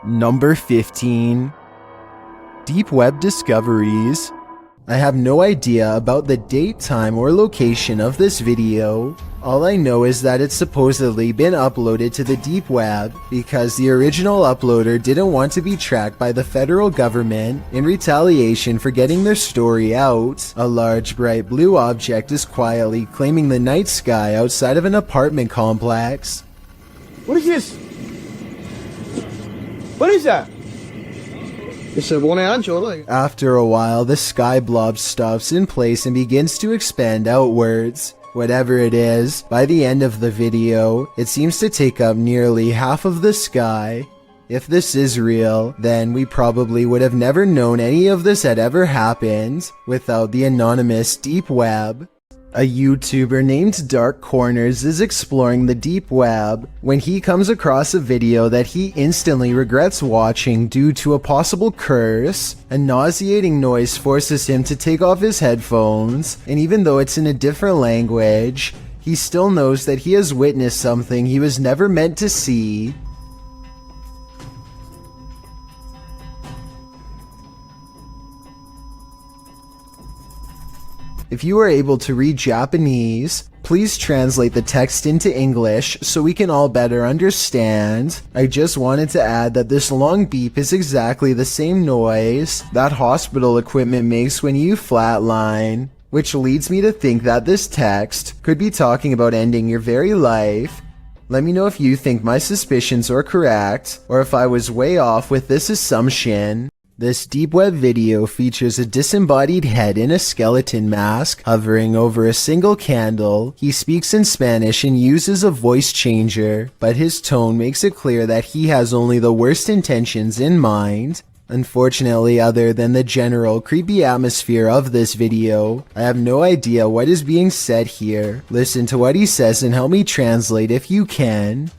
Number 15. Deep Web Discoveries. I have no idea about the date, time, or location of this video. All I know is that it's supposedly been uploaded to the deep web because the original uploader didn't want to be tracked by the federal government in retaliation for getting their story out. A large bright blue object is quietly claiming the night sky outside of an apartment complex. What is this? What is that? After a while, the sky blob stops in place and begins to expand outwards. Whatever it is, by the end of the video, it seems to take up nearly half of the sky. If this is real, then we probably would have never known any of this had ever happened without the anonymous deep web. A YouTuber named Dark Corners is exploring the deep web when he comes across a video that he instantly regrets watching due to a possible curse. A nauseating noise forces him to take off his headphones, and even though it's in a different language, he still knows that he has witnessed something he was never meant to see. If you are able to read Japanese, please translate the text into English so we can all better understand. I just wanted to add that this long beep is exactly the same noise that hospital equipment makes when you flatline, which leads me to think that this text could be talking about ending your very life. Let me know if you think my suspicions are correct, or if I was way off with this assumption. This deep web video features a disembodied head in a skeleton mask hovering over a single candle. He speaks in Spanish and uses a voice changer, but his tone makes it clear that he has only the worst intentions in mind. Unfortunately, other than the general creepy atmosphere of this video, I have no idea what is being said here. Listen to what he says and help me translate if you can.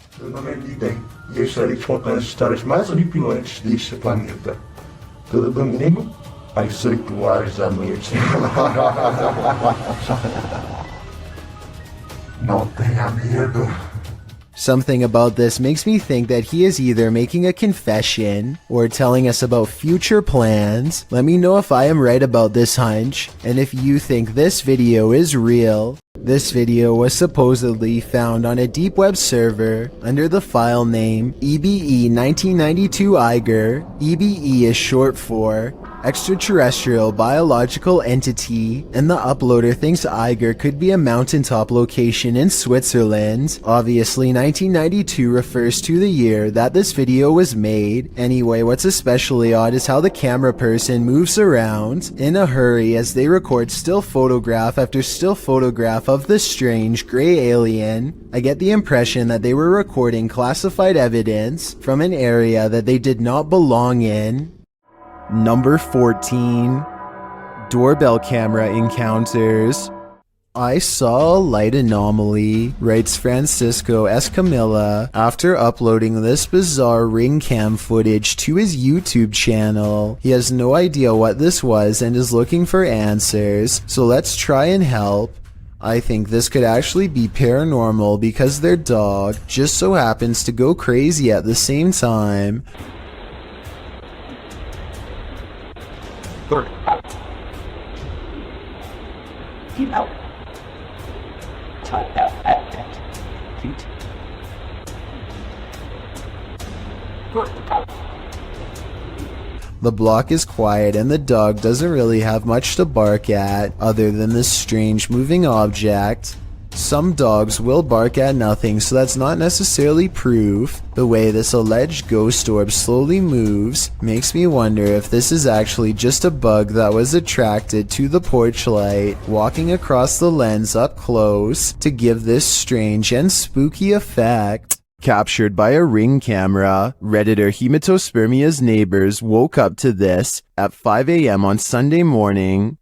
Something about this makes me think that he is either making a confession or telling us about future plans. Let me know if I am right about this hunch, and if you think this video is real. This video was supposedly found on a deep web server under the file name EBE 1992 Eiger. EBE is short for Extraterrestrial Biological Entity, and the uploader thinks Eiger could be a mountaintop location in Switzerland. Obviously, 1992 refers to the year that this video was made. Anyway, what's especially odd is how the camera person moves around in a hurry as they record still photograph after still photograph of this strange gray alien. I get the impression that they were recording classified evidence from an area that they did not belong in. Number 14. Doorbell camera encounters. I saw a light anomaly, writes Francisco Escamilla, after uploading this bizarre ring cam footage to his YouTube channel. He has no idea what this was and is looking for answers, so let's try and help. I think this could actually be paranormal because their dog just so happens to go crazy at the same time. Keep out. Type out. Feet. The block is quiet and the dog doesn't really have much to bark at other than this strange moving object. Some dogs will bark at nothing, so that's not necessarily proof. The way this alleged ghost orb slowly moves makes me wonder if this is actually just a bug that was attracted to the porch light, walking across the lens up close to give this strange and spooky effect. Captured by a ring camera, Redditor Hematospermia's neighbors woke up to this at 5 a.m. on Sunday morning.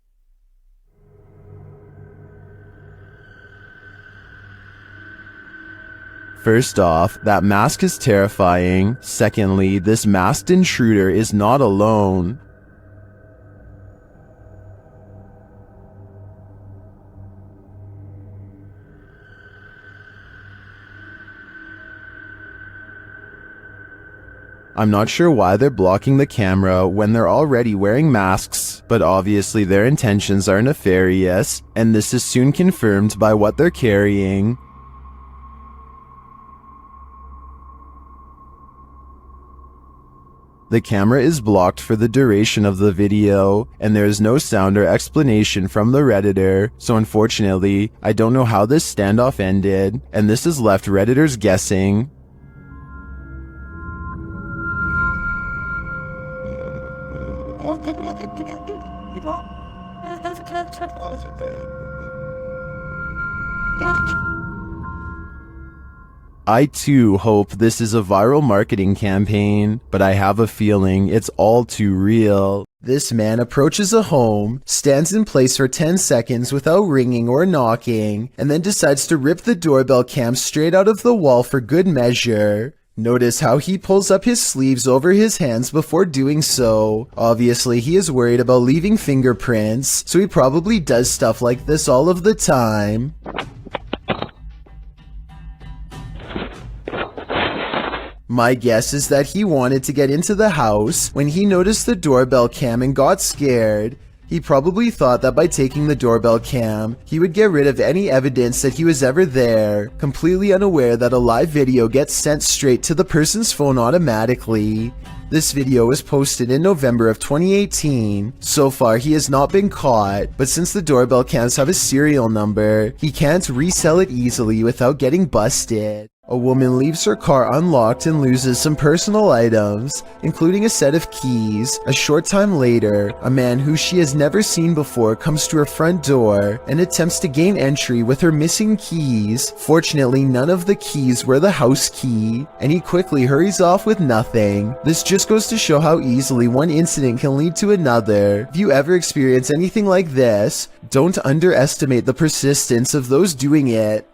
First off, that mask is terrifying. Secondly, this masked intruder is not alone. I'm not sure why they're blocking the camera when they're already wearing masks, but obviously their intentions are nefarious, and this is soon confirmed by what they're carrying. The camera is blocked for the duration of the video, and there is no sound or explanation from the Redditor, so unfortunately, I don't know how this standoff ended, and this has left Redditors guessing. I too hope this is a viral marketing campaign, but I have a feeling it's all too real. This man approaches a home, stands in place for 10 seconds without ringing or knocking, and then decides to rip the doorbell cam straight out of the wall for good measure. Notice how he pulls up his sleeves over his hands before doing so. Obviously, he is worried about leaving fingerprints, so he probably does stuff like this all of the time. My guess is that he wanted to get into the house when he noticed the doorbell cam and got scared. He probably thought that by taking the doorbell cam, he would get rid of any evidence that he was ever there, completely unaware that a live video gets sent straight to the person's phone automatically. This video was posted in November of 2018. So far, he has not been caught, but since the doorbell cams have a serial number, he can't resell it easily without getting busted. A woman leaves her car unlocked and loses some personal items, including a set of keys. A short time later, a man who she has never seen before comes to her front door and attempts to gain entry with her missing keys. Fortunately, none of the keys were the house key, and he quickly hurries off with nothing. This just goes to show how easily one incident can lead to another. If you ever experience anything like this, don't underestimate the persistence of those doing it.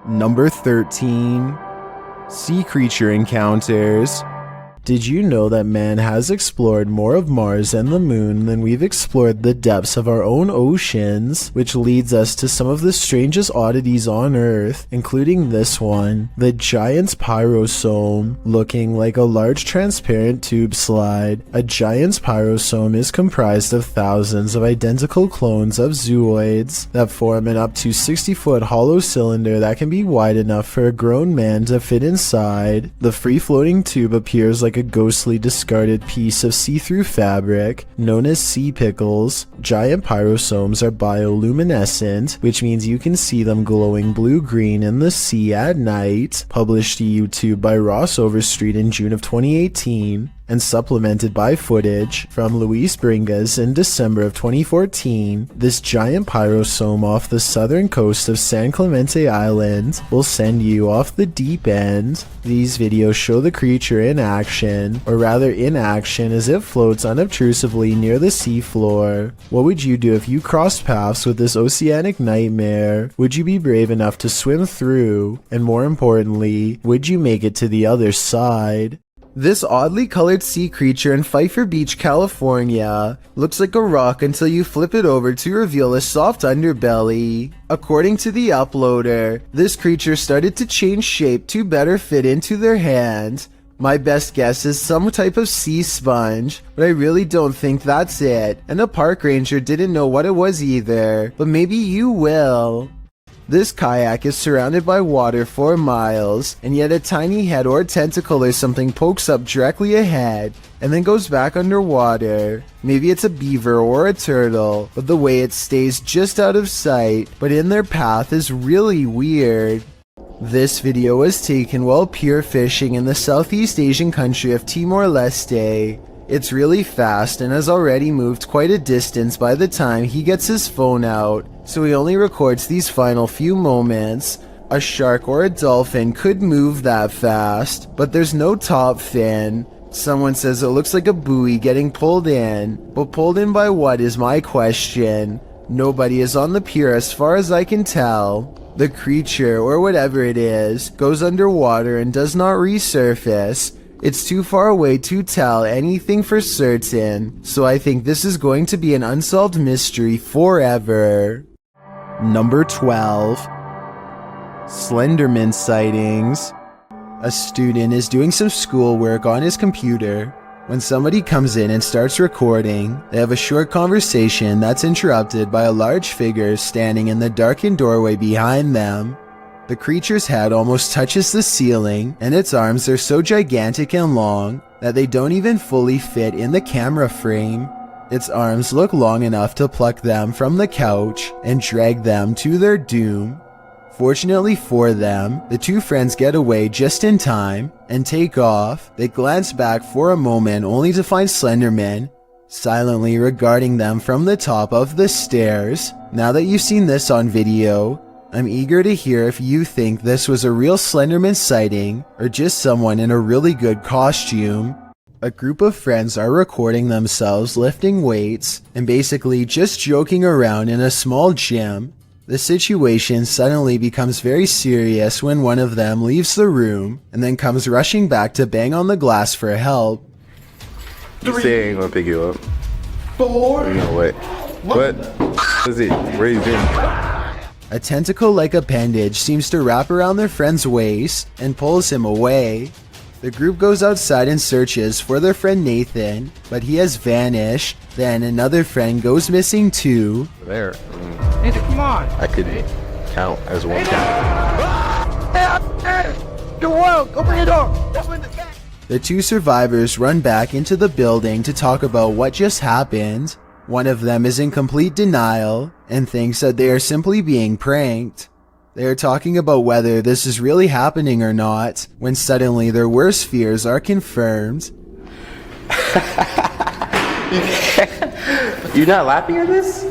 Number 13. Sea creature encounters. Did you know that man has explored more of Mars and the moon than we've explored the depths of our own oceans, which leads us to some of the strangest oddities on Earth, including this one, the giant's pyrosome, looking like a large transparent tube slide. A giant's pyrosome is comprised of thousands of identical clones of zooids that form an up to 60-foot hollow cylinder that can be wide enough for a grown man to fit inside. The free-floating tube appears like a ghostly discarded piece of see-through fabric known as sea pickles. Giant pyrosomes are bioluminescent, which means you can see them glowing blue-green in the sea at night. Published to YouTube by Ross Overstreet in June of 2018. And supplemented by footage from Luis Bringas in December of 2014, this giant pyrosome off the southern coast of San Clemente Island will send you off the deep end. These videos show the creature in action, or rather inaction as it floats unobtrusively near the seafloor. What would you do if you crossed paths with this oceanic nightmare? Would you be brave enough to swim through? And more importantly, would you make it to the other side? This oddly colored sea creature in Pfeiffer Beach, California, looks like a rock until you flip it over to reveal a soft underbelly. According to the uploader, this creature started to change shape to better fit into their hand. My best guess is some type of sea sponge, but I really don't think that's it, and the park ranger didn't know what it was either, but maybe you will. This kayak is surrounded by water for miles, and yet a tiny head or tentacle or something pokes up directly ahead, and then goes back underwater. Maybe it's a beaver or a turtle, but the way it stays just out of sight, but in their path is really weird. This video was taken while pier fishing in the Southeast Asian country of Timor-Leste. It's really fast and has already moved quite a distance by the time he gets his phone out, so he only records these final few moments. A shark or a dolphin could move that fast, but there's no top fin. Someone says it looks like a buoy getting pulled in, but pulled in by what is my question. Nobody is on the pier as far as I can tell. The creature, or whatever it is, goes underwater and does not resurface. It's too far away to tell anything for certain, so I think this is going to be an unsolved mystery forever. Number 12. Slenderman sightings. A student is doing some schoolwork on his computer when somebody comes in and starts recording. They have a short conversation that's interrupted by a large figure standing in the darkened doorway behind them. The creature's head almost touches the ceiling, and its arms are so gigantic and long that they don't even fully fit in the camera frame. Its arms look long enough to pluck them from the couch and drag them to their doom. Fortunately for them, the two friends get away just in time and take off. They glance back for a moment only to find Slenderman silently regarding them from the top of the stairs. Now that you've seen this on video, I'm eager to hear if you think this was a real Slenderman sighting or just someone in a really good costume. A group of friends are recording themselves lifting weights and basically just joking around in a small gym. The situation suddenly becomes very serious when one of them leaves the room and then comes rushing back to bang on the glass for help. You say I ain't gonna pick you up. 4. You know what? What is it? What are you doing? A tentacle-like appendage seems to wrap around their friend's waist and pulls him away. The group goes outside and searches for their friend Nathan, but he has vanished. Then another friend goes missing too. There. Nathan, come on. I could count as one guy. Go out. Open the door. Open the gate. The two survivors run back into the building to talk about what just happened. One of them is in complete denial and thinks that they are simply being pranked. They are talking about whether this is really happening or not, when suddenly their worst fears are confirmed. You're not laughing at this?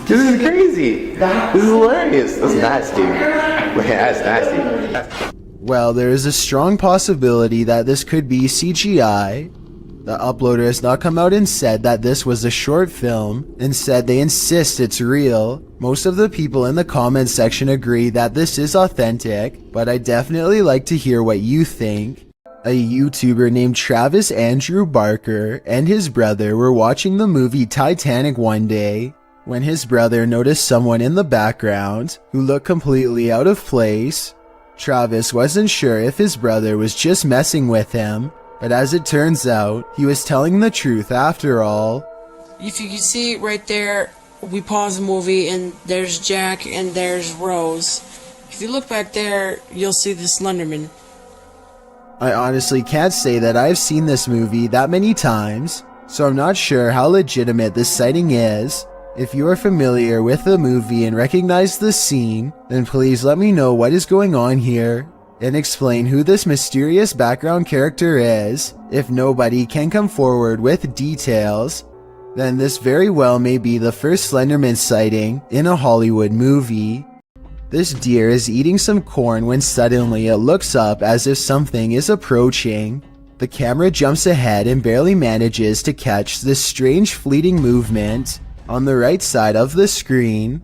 This is crazy. This is hilarious. That's nasty. Man, that's nasty. Well, there is a strong possibility that this could be CGI. The uploader has not come out and said that this was a short film. Instead, they insist it's real. Most of the people in the comments section agree that this is authentic, but I'd definitely like to hear what you think. A YouTuber named Travis Andrew Barker and his brother were watching the movie Titanic one day when his brother noticed someone in the background who looked completely out of place. Travis wasn't sure if his brother was just messing with him, but as it turns out, he was telling the truth after all. If you can see right there, we pause the movie and there's Jack and there's Rose. If you look back there, you'll see the Slenderman. I honestly can't say that I've seen this movie that many times, so I'm not sure how legitimate this sighting is. If you are familiar with the movie and recognize the scene, then please let me know what is going on here and explain who this mysterious background character is. If nobody can come forward with details, then this very well may be the first Slenderman sighting in a Hollywood movie. This deer is eating some corn when suddenly it looks up as if something is approaching. The camera jumps ahead and barely manages to catch this strange fleeting movement on the right side of the screen.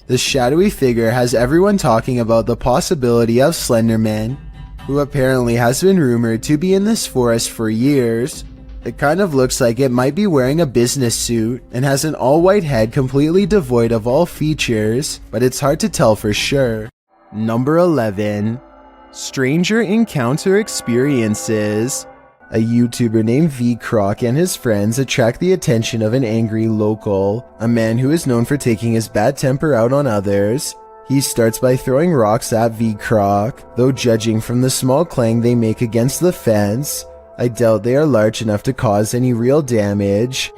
The shadowy figure has everyone talking about the possibility of Slenderman, who apparently has been rumored to be in this forest for years. It kind of looks like it might be wearing a business suit and has an all-white head completely devoid of all features, but it's hard to tell for sure. Number 11. Stranger Encounter Experiences. A YouTuber named V-Croc and his friends attract the attention of an angry local, a man who is known for taking his bad temper out on others. He starts by throwing rocks at V-Croc, though judging from the small clang they make against the fence, I doubt they are large enough to cause any real damage.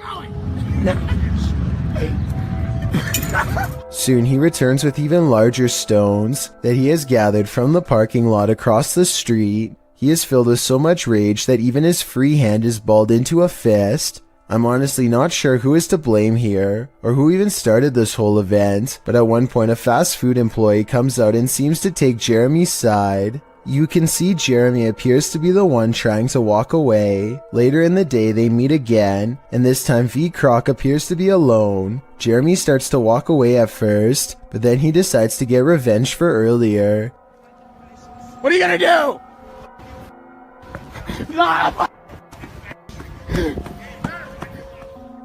Soon he returns with even larger stones that he has gathered from the parking lot across the street. He is filled with so much rage that even his free hand is balled into a fist. I'm honestly not sure who is to blame here, or who even started this whole event, but at one point a fast food employee comes out and seems to take Jeremy's side. You can see Jeremy appears to be the one trying to walk away. Later in the day they meet again, and this time V-Croc appears to be alone. Jeremy starts to walk away at first, but then he decides to get revenge for earlier. What are you gonna do?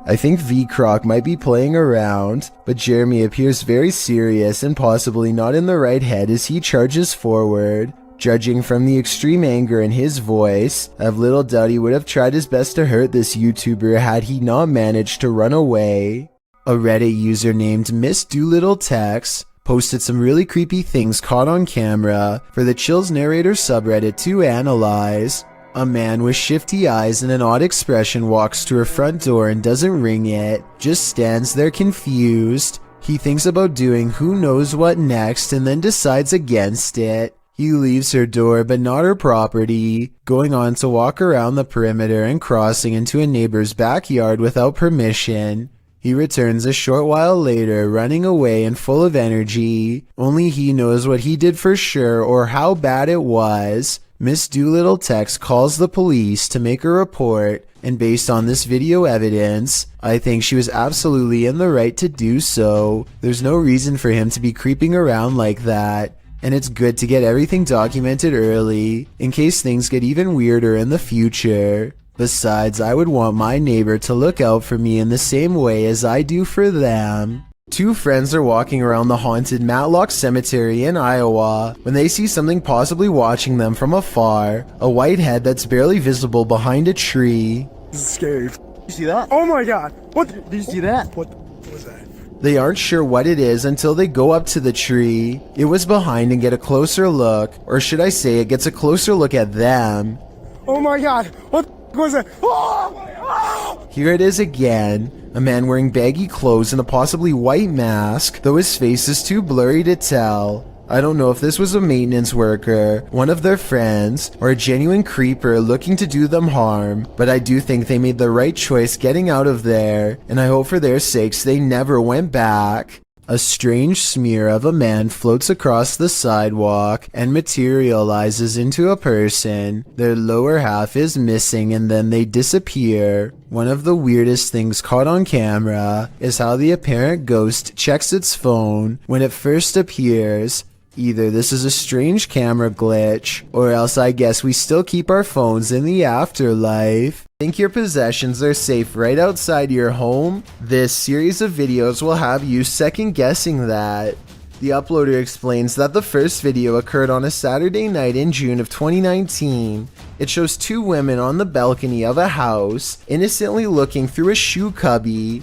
I think V Croc might be playing around, but Jeremy appears very serious and possibly not in the right head as he charges forward. Judging from the extreme anger in his voice, I have little doubt he would have tried his best to hurt this YouTuber had he not managed to run away. A Reddit user named Miss Doolittle Tex posted some really creepy things caught on camera for the Chills Narrator subreddit to analyze. A man with shifty eyes and an odd expression walks to her front door and doesn't ring it, just stands there confused. He thinks about doing who knows what next and then decides against it. He leaves her door but not her property, going on to walk around the perimeter and crossing into a neighbor's backyard without permission. He returns a short while later, running away and full of energy. Only he knows what he did for sure or how bad it was. Miss Doolittle Tex calls the police to make a report, and based on this video evidence, I think she was absolutely in the right to do so. There's no reason for him to be creeping around like that, and it's good to get everything documented early, in case things get even weirder in the future. Besides, I would want my neighbor to look out for me in the same way as I do for them. Two friends are walking around the haunted Matlock Cemetery in Iowa when they see something possibly watching them from afar, a white head that's barely visible behind a tree. This is scary. You see that? Oh my god! What? Did you see that? What was that? They aren't sure what it is until they go up to the tree. It was behind and get a closer look, or should I say it gets a closer look at them. Oh my god! What was that? Oh! Here it is again. A man wearing baggy clothes and a possibly white mask, though his face is too blurry to tell. I don't know if this was a maintenance worker, one of their friends, or a genuine creeper looking to do them harm, but I do think they made the right choice getting out of there, and I hope for their sakes they never went back. A strange smear of a man floats across the sidewalk and materializes into a person. Their lower half is missing and then they disappear. One of the weirdest things caught on camera is how the apparent ghost checks its phone when it first appears. Either this is a strange camera glitch, or else I guess we still keep our phones in the afterlife. Think your possessions are safe right outside your home? This series of videos will have you second guessing that. The uploader explains that the first video occurred on a Saturday night in June of 2019. It shows two women on the balcony of a house, innocently looking through a shoe cubby.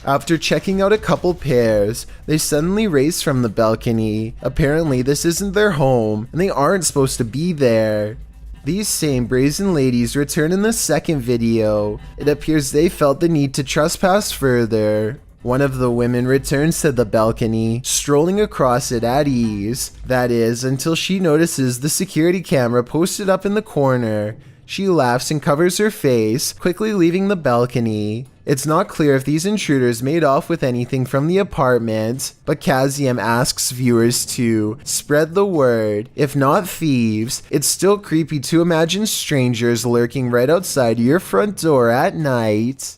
After checking out a couple pairs, they suddenly race from the balcony. Apparently this isn't their home, and they aren't supposed to be there. These same brazen ladies return in the second video. It appears they felt the need to trespass further. One of the women returns to the balcony, strolling across it at ease. That is, until she notices the security camera posted up in the corner. She laughs and covers her face, quickly leaving the balcony. It's not clear if these intruders made off with anything from the apartment, but Kazium asks viewers to spread the word. If not thieves, it's still creepy to imagine strangers lurking right outside your front door at night.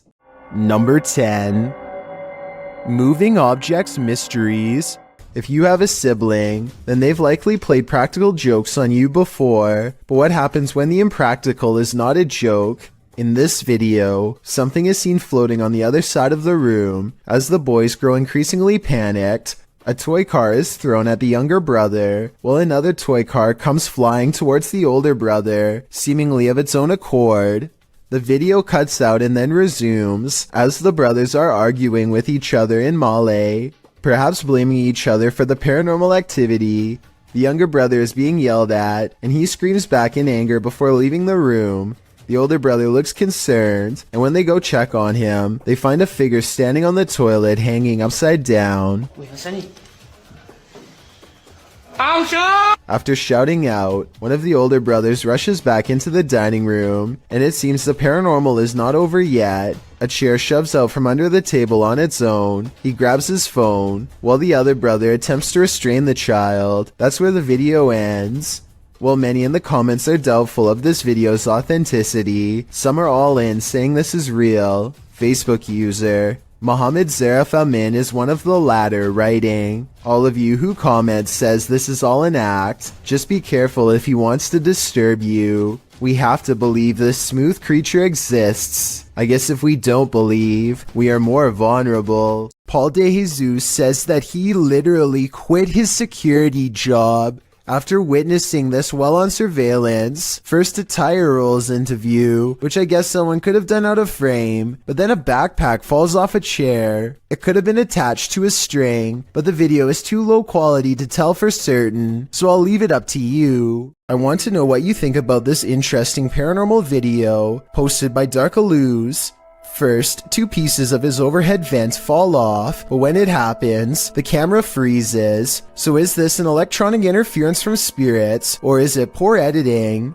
Number 10. Moving objects mysteries. If you have a sibling, then they've likely played practical jokes on you before, but what happens when the impractical is not a joke? In this video, something is seen floating on the other side of the room. As the boys grow increasingly panicked, a toy car is thrown at the younger brother, while another toy car comes flying towards the older brother, seemingly of its own accord. The video cuts out and then resumes, as the brothers are arguing with each other in Malay, perhaps blaming each other for the paranormal activity. The younger brother is being yelled at, and he screams back in anger before leaving the room. The older brother looks concerned, and when they go check on him, they find a figure standing on the toilet hanging upside down. After shouting out, one of the older brothers rushes back into the dining room, and it seems the paranormal is not over yet. A chair shoves out from under the table on its own. He grabs his phone, while the other brother attempts to restrain the child. That's where the video ends. While many in the comments are doubtful of this video's authenticity, some are all in saying this is real. Facebook user: Mohammed Zarif Amin is one of the latter, writing, "All of you who comment says this is all an act. Just be careful if he wants to disturb you. We have to believe this smooth creature exists. I guess if we don't believe, we are more vulnerable." Paul De Jesus says that he literally quit his security job after witnessing this while on surveillance. First a tire rolls into view, which I guess someone could have done out of frame, but then a backpack falls off a chair. It could have been attached to a string, but the video is too low quality to tell for certain, so I'll leave it up to you. I want to know what you think about this interesting paranormal video posted by Darkalooz. First, two pieces of his overhead vent fall off, but when it happens, the camera freezes. So is this an electronic interference from spirits, or is it poor editing?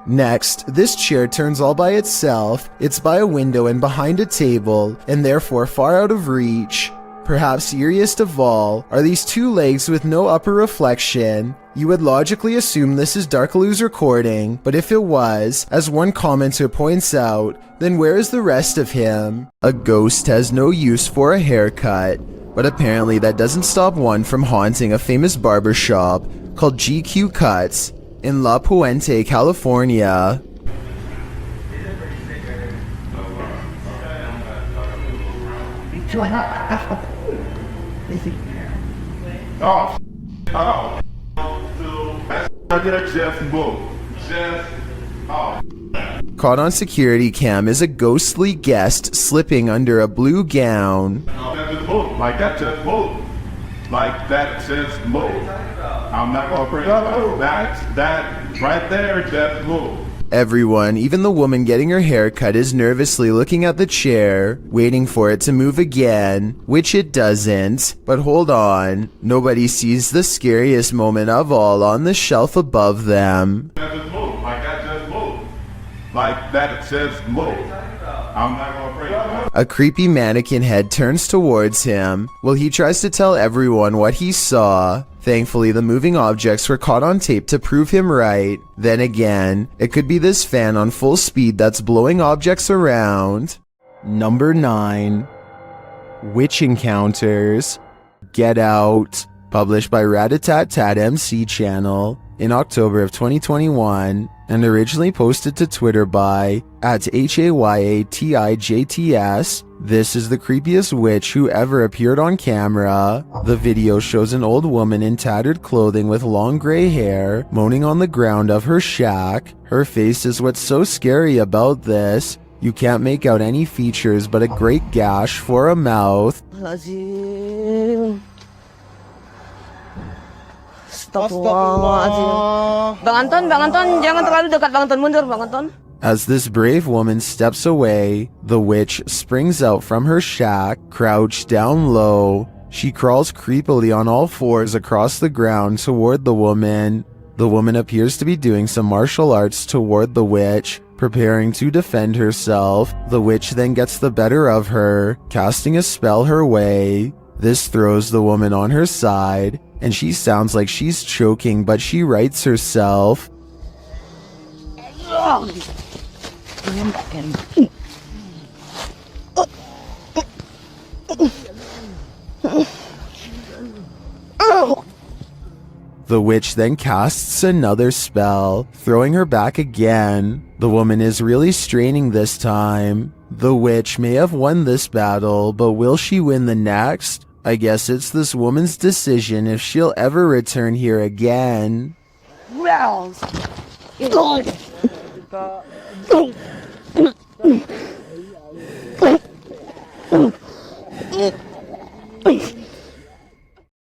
Next, this chair turns all by itself. It's by a window and behind a table, and therefore far out of reach. Perhaps eeriest of all are these two legs with no upper reflection. You would logically assume this is Darkalooz recording, but if it was, as one commenter points out, then where is the rest of him? A ghost has no use for a haircut, but apparently that doesn't stop one from haunting a famous barbershop called GQ Cuts in La Puente, California. Caught on security cam is a ghostly guest slipping under a blue gown. Like that just moved. Like that just moved. I'm not gonna bring up that right there just moved. Everyone, even the woman getting her hair cut, is nervously looking at the chair, waiting for it to move again, which it doesn't. But hold on, nobody sees the scariest moment of all on the shelf above them. That just moved. Like that just moved. Like that just moved. I'm not gonna bring up. A creepy mannequin head turns towards him while he tries to tell everyone what he saw. Thankfully, the moving objects were caught on tape to prove him right. Then again, it could be this fan on full speed that's blowing objects around. Number 9. Witch Encounters. Get Out. Published by Ratatat MC channel in October of 2021 and originally posted to Twitter by @HAYATIJTS. This is the creepiest witch who ever appeared on camera. The video shows an old woman in tattered clothing with long gray hair moaning on the ground of her shack. Her face is what's so scary about this. You can't make out any features but a great gash for a mouth. Astagfirullahaladzim. Bang Anton, jangan terlalu dekat. Bang Anton, mundur, Bang Anton. As this brave woman steps away, the witch springs out from her shack, crouched down low. She crawls creepily on all fours across the ground toward the woman. The woman appears to be doing some martial arts toward the witch, preparing to defend herself. The witch then gets the better of her, casting a spell her way. This throws the woman on her side, and she sounds like she's choking, but she rights herself. The witch then casts another spell, throwing her back again. The woman is really straining this time. The witch may have won this battle, but will she win the next? I guess it's this woman's decision if she'll ever return here again.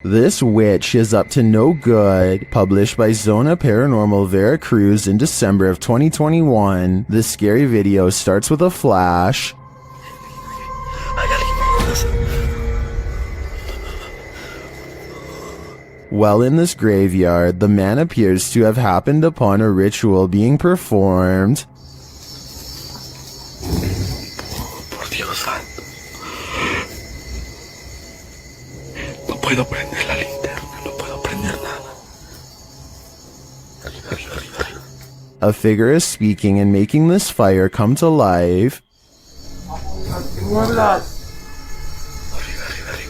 This witch is up to no good. Published by Zona Paranormal Veracruz in December of 2021. This scary video starts with a flash. While in this graveyard, the man appears to have happened upon a ritual being performed. Por Dios santo. No puedo prender la linterna, no puedo prender nada. Arriba. A figure is speaking and making this fire come to life.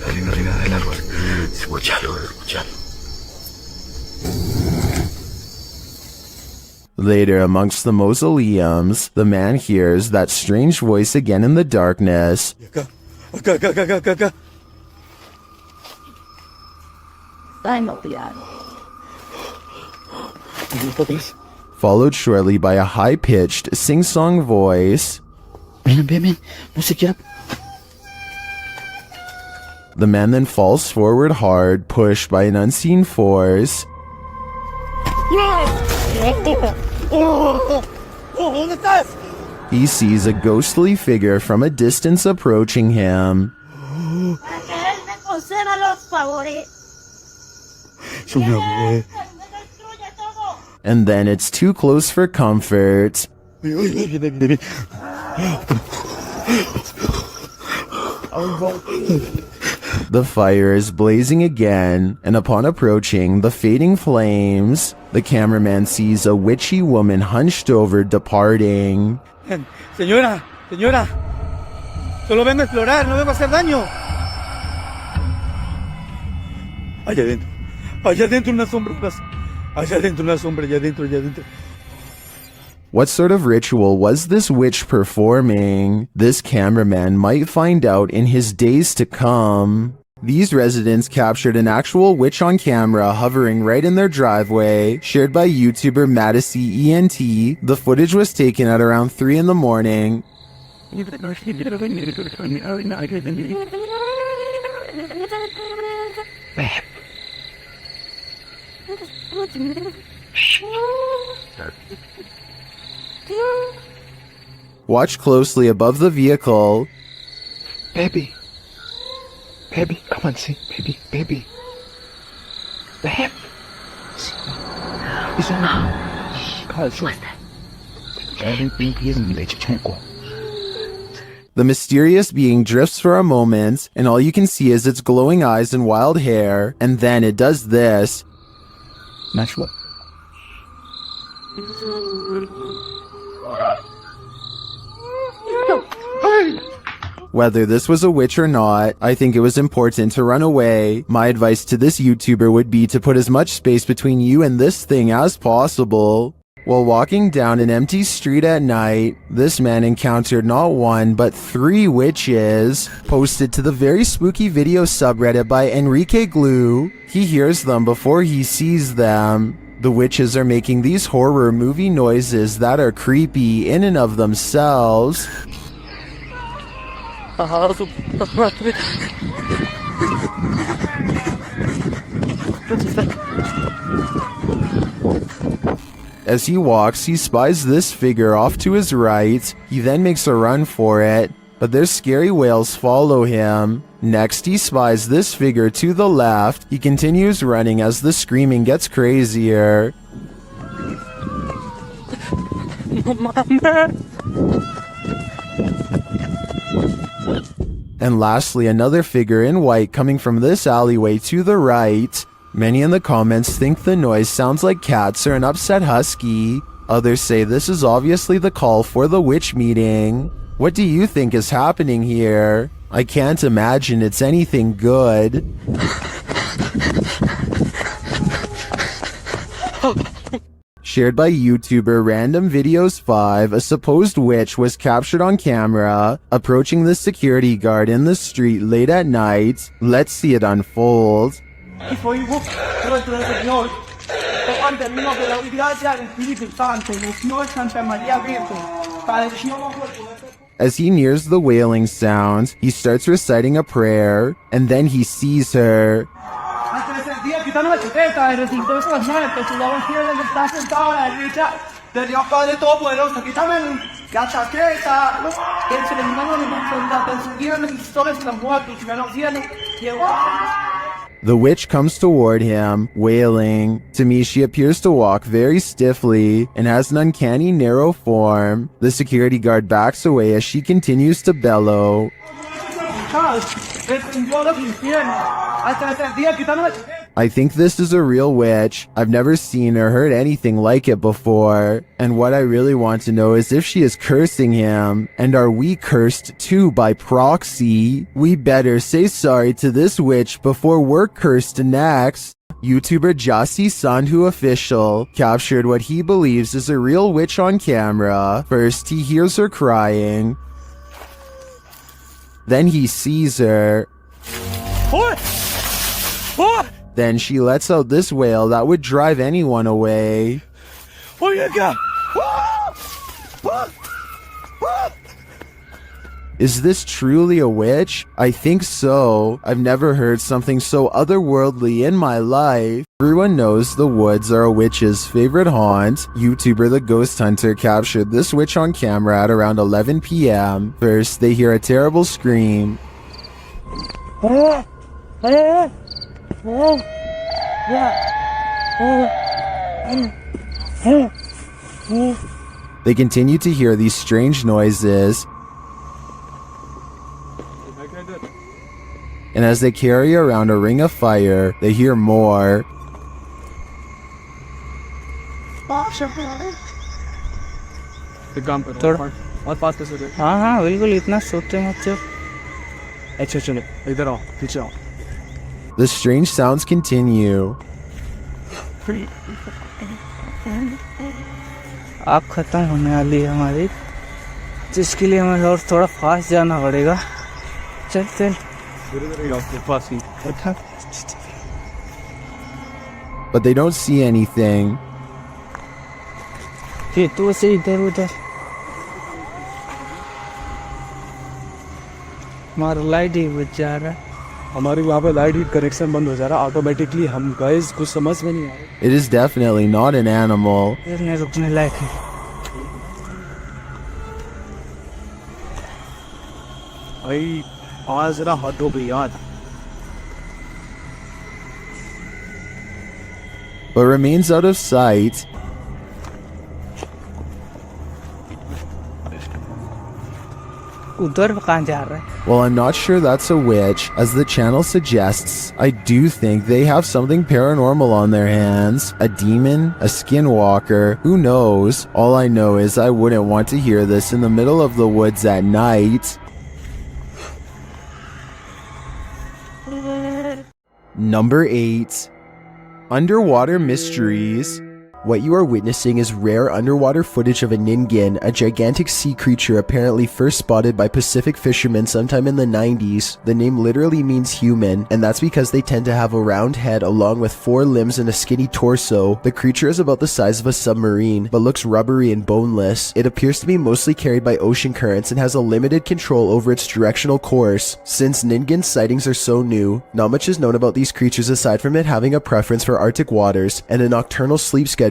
Arriba del árbol. Escúchalo. Later, amongst the mausoleums, the man hears that strange voice again in the darkness. Acá. Followed shortly by a high-pitched, sing-song voice. Ven. Música. The man then falls forward hard, pushed by an unseen force. ¿Dónde estás? He sees a ghostly figure from a distance approaching him. And then it's too close for comfort. The fire is blazing again, and upon approaching the fading flames, the cameraman sees a witchy woman hunched over, departing. Señora, solo vengo a explorar, no vengo a hacer daño. Allá adentro una sombra, allá adentro. What sort of ritual was this witch performing? This cameraman might find out in his days to come. These residents captured an actual witch on camera hovering right in their driveway, shared by YouTuber menacing ENT. The footage was taken at around 3 in the morning. Watch closely above the vehicle. Baby, come on, see, baby. Babe. The mysterious being drifts for a moment, and all you can see is its glowing eyes and wild hair, and then it does this. Natural. Whether this was a witch or not, I think it was important to run away. My advice to this YouTuber would be to put as much space between you and this thing as possible. While walking down an empty street at night, this man encountered not one but 3 witches. Posted to the very spooky video subreddit by Enrique Glue, he hears them before he sees them. The witches are making these horror movie noises that are creepy in and of themselves. As he walks, he spies this figure off to his right. He then makes a run for it, but their scary wails follow him. Next, he spies this figure to the left. He continues running as the screaming gets crazier. And lastly, another figure in white coming from this alleyway to the right. Many in the comments think the noise sounds like cats or an upset husky. Others say this is obviously the call for the witch meeting. What do you think is happening here? I can't imagine it's anything good. Shared by YouTuber Random Videos 5, a supposed witch was captured on camera approaching the security guard in the street late at night. Let's see it unfold. As he nears the wailing sound, he starts reciting a prayer, and then he sees her. The witch comes toward him, wailing. To me, she appears to walk very stiffly and has an uncanny narrow form. The security guard backs away as she continues to bellow. I think this is a real witch. I've never seen or heard anything like it before. And what I really want to know is if she is cursing him. And are we cursed too by proxy? We better say sorry to this witch before we're cursed next. YouTuber Jassi Sandhu Official captured what he believes is a real witch on camera. First, he hears her crying. Then he sees her. Then she lets out this wail that would drive anyone away. Is this truly a witch? I think so. I've never heard something so otherworldly in my life. Everyone knows the woods are a witch's favorite haunt. YouTuber The Ghost Hunter captured this witch on camera at around 11 p.m. First, they hear a terrible scream. They continue to hear these strange noises. And as they carry around a ring of fire, they hear more. हाँ बिल्कुल इतना सोचते मत चल अच्छा चलो इधर आओ पीछे आओ The strange sounds continue. आग खत्म होने वाली है हमारी जिसके लिए हमें और थोड़ा फास्ट जाना पड़ेगा चल चल But they don't see anything. फिर तू से इधर उधर हमारा लाइट ही बुझ जा रहा है हमारी वहाँ पे लाइट ही कनेक्शन बंद हो जा रहा है ऑटोमेटिकली हम गाइस कुछ समझ में नहीं आ रहा It is definitely not an animal. फिर रुकने लायक है भाई आज जरा हद हो गई यार But remains out of sight. उधर कहाँ जा रहा है Well, I'm not sure that's a witch. As the channel suggests, I do think they have something paranormal on their hands. A demon? A skinwalker? Who knows? All I know is I wouldn't want to hear this in the middle of the woods at night. Number 8. Underwater Mysteries. What you are witnessing is rare underwater footage of a ningen, a gigantic sea creature apparently first spotted by Pacific fishermen sometime in the 90s. The name literally means human, and that's because they tend to have a round head along with 4 limbs and a skinny torso. The creature is about the size of a submarine, but looks rubbery and boneless. It appears to be mostly carried by ocean currents and has a limited control over its directional course. Since ningen sightings are so new, not much is known about these creatures aside from it having a preference for Arctic waters and a nocturnal sleep schedule.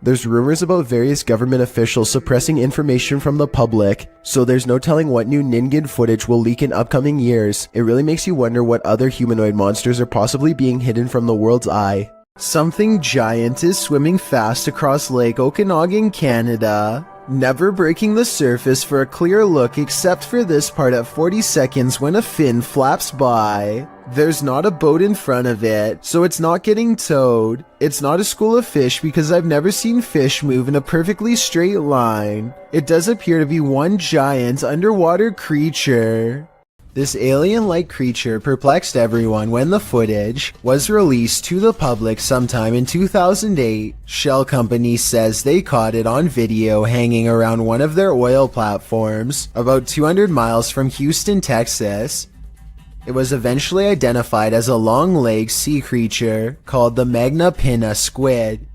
There's rumors about various government officials suppressing information from the public, so there's no telling what new ningen footage will leak in upcoming years. It really makes you wonder what other humanoid monsters are possibly being hidden from the world's eye. Something giant is swimming fast across Lake Okanagan, Canada, never breaking the surface for a clear look except for this part at 40 seconds when a fin flaps by. There's not a boat in front of it, so it's not getting towed. It's not a school of fish because I've never seen fish move in a perfectly straight line. It does appear to be one giant underwater creature. This alien-like creature perplexed everyone when the footage was released to the public sometime in 2008. Shell Company says they caught it on video hanging around one of their oil platforms about 200 miles from Houston, Texas. It was eventually identified as a long-legged sea creature called the Magna Pinna squid.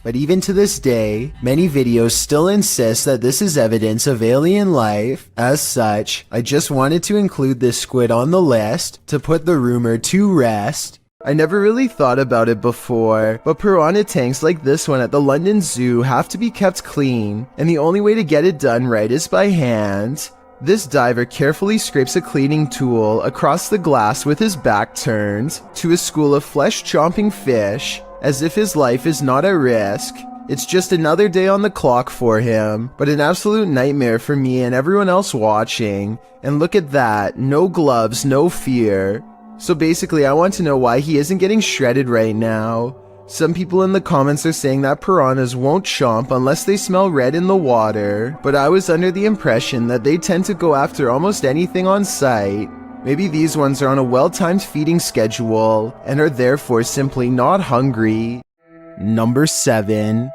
But even to this day, many videos still insist that this is evidence of alien life. As such, I just wanted to include this squid on the list to put the rumor to rest. I never really thought about it before, but piranha tanks like this one at the London Zoo have to be kept clean, and the only way to get it done right is by hand. This diver carefully scrapes a cleaning tool across the glass with his back turned to a school of flesh-chomping fish, as if his life is not at risk. It's just another day on the clock for him, but an absolute nightmare for me and everyone else watching. And look at that, no gloves, no fear. So basically, I want to know why he isn't getting shredded right now. Some people in the comments are saying that piranhas won't chomp unless they smell red in the water, but I was under the impression that they tend to go after almost anything on sight. Maybe these ones are on a well-timed feeding schedule and are therefore simply not hungry. Number 7.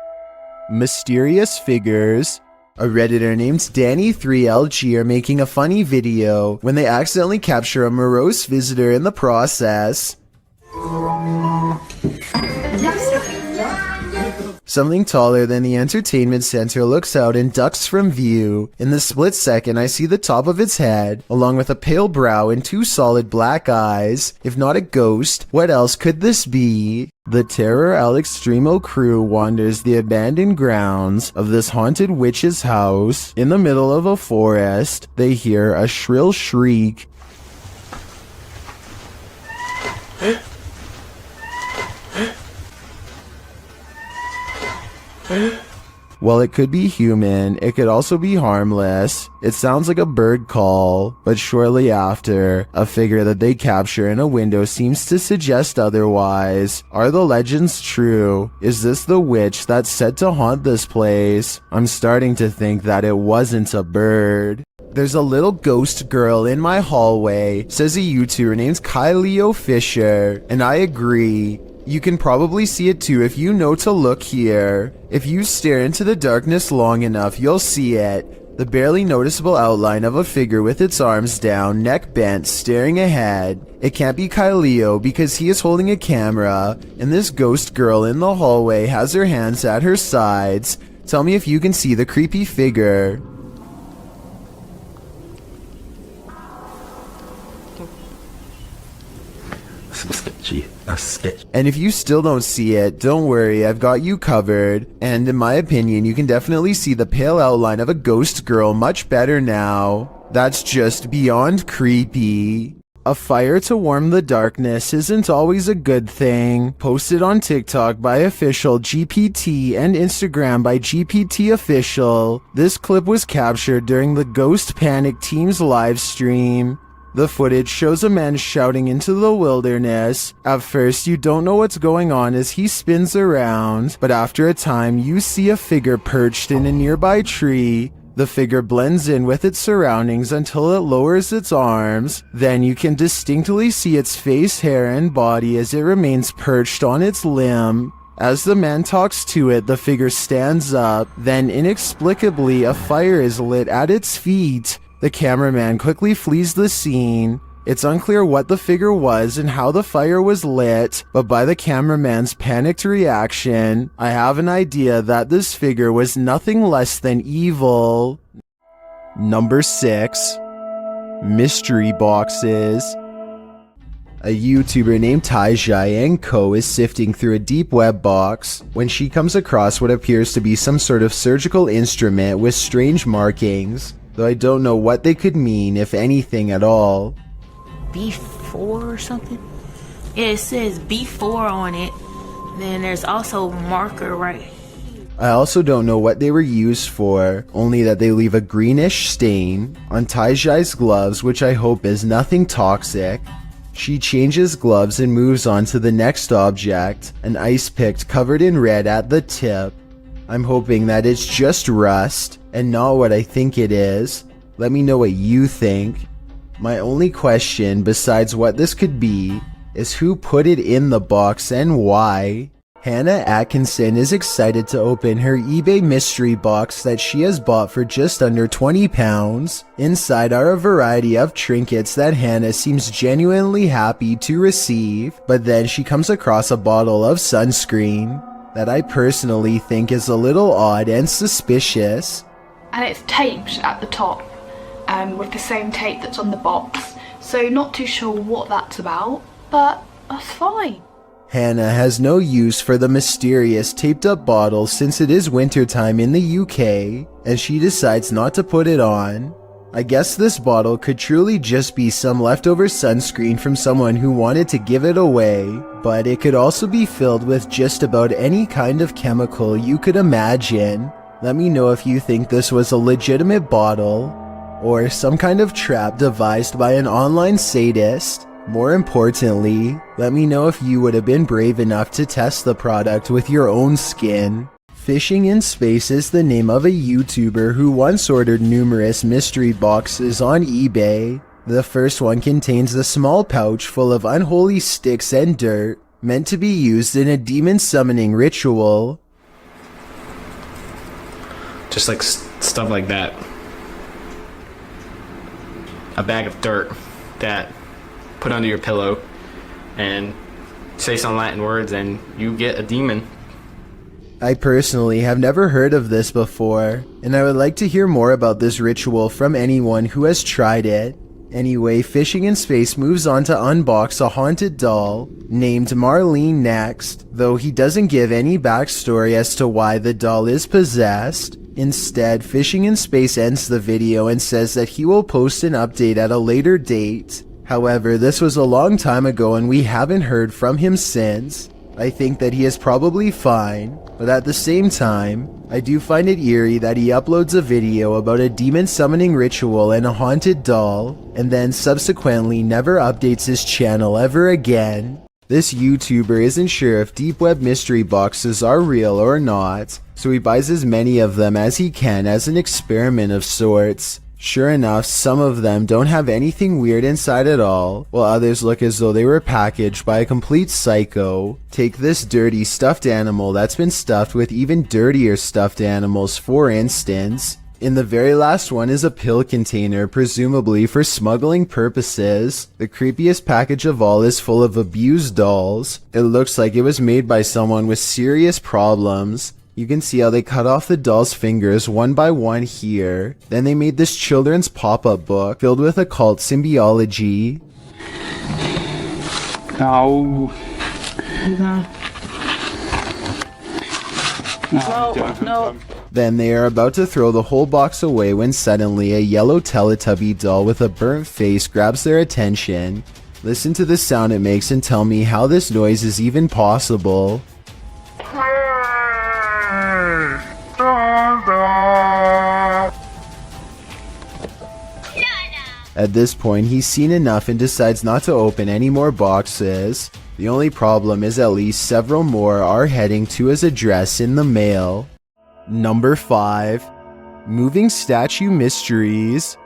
Mysterious figures. A Redditor named Danny3LG are making a funny video when they accidentally capture a morose visitor in the process. Something taller than the entertainment center looks out and ducks from view. In the split second, I see the top of its head, along with a pale brow and 2 solid black eyes. If not a ghost, what else could this be? The Terror Al Extremo crew wanders the abandoned grounds of this haunted witch's house. In the middle of a forest, they hear a shrill shriek. While it could be human, it could also be harmless. It sounds like a bird call, but shortly after, a figure that they capture in a window seems to suggest otherwise. Are the legends true? Is this the witch that's said to haunt this place? I'm starting to think that it wasn't a bird. There's a little ghost girl in my hallway, says a YouTuber named Kyleo Fisher, and I agree. You can probably see it too if you know to look here. If you stare into the darkness long enough, you'll see it. The barely noticeable outline of a figure with its arms down, neck bent, staring ahead. It can't be Kyleo because he is holding a camera, and this ghost girl in the hallway has her hands at her sides. Tell me if you can see the creepy figure. And if you still don't see it, don't worry, I've got you covered. And in my opinion, you can definitely see the pale outline of a ghost girl much better now. That's just beyond creepy. A fire to warm the darkness isn't always a good thing. Posted on TikTok by official GPT and Instagram by GPT official. This clip was captured during the Ghost Panic team's live stream. The footage shows a man shouting into the wilderness. At first, you don't know what's going on as he spins around, but after a time, you see a figure perched in a nearby tree. The figure blends in with its surroundings until it lowers its arms. Then you can distinctly see its face, hair, and body as it remains perched on its limb. As the man talks to it, the figure stands up. Then inexplicably, a fire is lit at its feet. The cameraman quickly flees the scene. It's unclear what the figure was and how the fire was lit, but by the cameraman's panicked reaction, I have an idea that this figure was nothing less than evil. Number 6. Mystery boxes. A YouTuber named Taijai & Co is sifting through a deep web box when she comes across what appears to be some sort of surgical instrument with strange markings, though I don't know what they could mean, if anything at all. B4 or something? Yeah, it says B4 on it. Then there's also marker right. I also don't know what they were used for, only that they leave a greenish stain on Taijai's gloves, which I hope is nothing toxic. She changes gloves and moves on to the next object, an ice pick covered in red at the tip. I'm hoping that it's just rust and not what I think it is. Let me know what you think. My only question, besides what this could be, is who put it in the box and why? Hannah Atkinson is excited to open her eBay mystery box that she has bought for just under £20. Inside are a variety of trinkets that Hannah seems genuinely happy to receive, but then she comes across a bottle of sunscreen that I personally think is a little odd and suspicious. And it's taped at the top with the same tape that's on the box, so not too sure what that's about, but that's fine. Hannah has no use for the mysterious taped up bottle since it is wintertime in the UK, and she decides not to put it on. I guess this bottle could truly just be some leftover sunscreen from someone who wanted to give it away, but it could also be filled with just about any kind of chemical you could imagine. Let me know if you think this was a legitimate bottle, or some kind of trap devised by an online sadist. More importantly, let me know if you would have been brave enough to test the product with your own skin. Fishing in Space is the name of a YouTuber who once ordered numerous mystery boxes on eBay. The first one contains a small pouch full of unholy sticks and dirt, meant to be used in a demon summoning ritual. Just like stuff like that. A bag of dirt that put under your pillow and say some Latin words and you get a demon. I personally have never heard of this before, and I would like to hear more about this ritual from anyone who has tried it. Anyway, Fishing in Space moves on to unbox a haunted doll named Marlene next, though he doesn't give any backstory as to why the doll is possessed. Instead, Fishing in Space ends the video and says that he will post an update at a later date. However, this was a long time ago and we haven't heard from him since. I think that he is probably fine, but at the same time, I do find it eerie that he uploads a video about a demon summoning ritual and a haunted doll, and then subsequently never updates his channel ever again. This YouTuber isn't sure if deep web mystery boxes are real or not, so he buys as many of them as he can as an experiment of sorts. Sure enough, some of them don't have anything weird inside at all, while others look as though they were packaged by a complete psycho. Take this dirty stuffed animal that's been stuffed with even dirtier stuffed animals, for instance. In the very last one is a pill container, presumably for smuggling purposes. The creepiest package of all is full of abused dolls. It looks like it was made by someone with serious problems. You can see how they cut off the doll's fingers one by one here. Then they made this children's pop-up book filled with occult symbiology. No. No. Then they are about to throw the whole box away when suddenly a yellow Teletubby doll with a burnt face grabs their attention. Listen to the sound it makes and tell me how this noise is even possible. At this point, he's seen enough and decides not to open any more boxes. The only problem is at least several more are heading to his address in the mail. Number 5. Moving Statue Mysteries.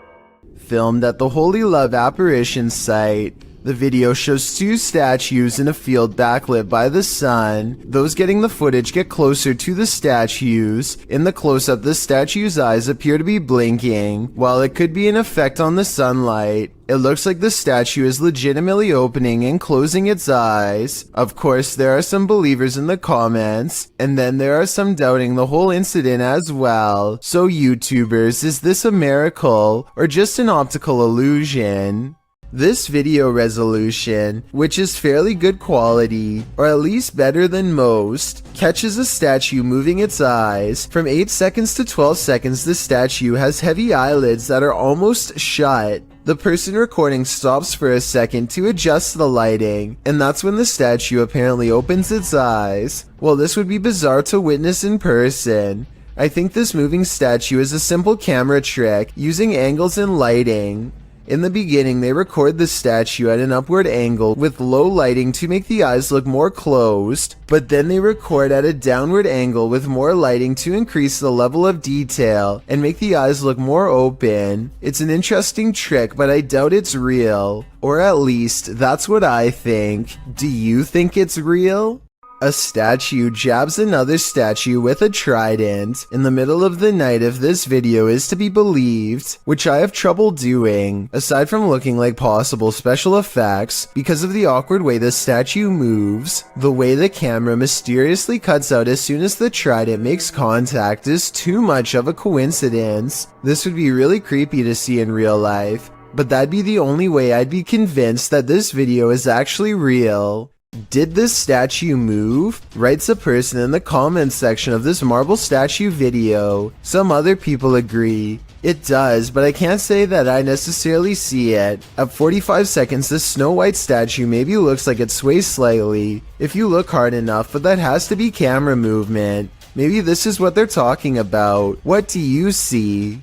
Filmed at the Holy Love Apparition site. The video shows 2 statues in a field backlit by the sun. Those getting the footage get closer to the statues. In the close-up, the statue's eyes appear to be blinking. While it could be an effect on the sunlight, it looks like the statue is legitimately opening and closing its eyes. Of course, there are some believers in the comments, and then there are some doubting the whole incident as well. So YouTubers, is this a miracle or just an optical illusion? This video resolution, which is fairly good quality, or at least better than most, catches a statue moving its eyes. From 8 seconds to 12 seconds, the statue has heavy eyelids that are almost shut. The person recording stops for a second to adjust the lighting, and that's when the statue apparently opens its eyes. Well, this would be bizarre to witness in person. I think this moving statue is a simple camera trick using angles and lighting. In the beginning, they record the statue at an upward angle with low lighting to make the eyes look more closed, but then they record at a downward angle with more lighting to increase the level of detail and make the eyes look more open. It's an interesting trick, but I doubt it's real. Or at least, that's what I think. Do you think it's real? A statue jabs another statue with a trident in the middle of the night if this video is to be believed, which I have trouble doing, aside from looking like possible special effects, because of the awkward way the statue moves. The way the camera mysteriously cuts out as soon as the trident makes contact is too much of a coincidence. This would be really creepy to see in real life, but that'd be the only way I'd be convinced that this video is actually real. Did this statue move? Writes a person in the comments section of this marble statue video. Some other people agree. It does, but I can't say that I necessarily see it. At 45 seconds, the Snow White statue maybe looks like it sways slightly, if you look hard enough, but that has to be camera movement. Maybe this is what they're talking about. What do you see?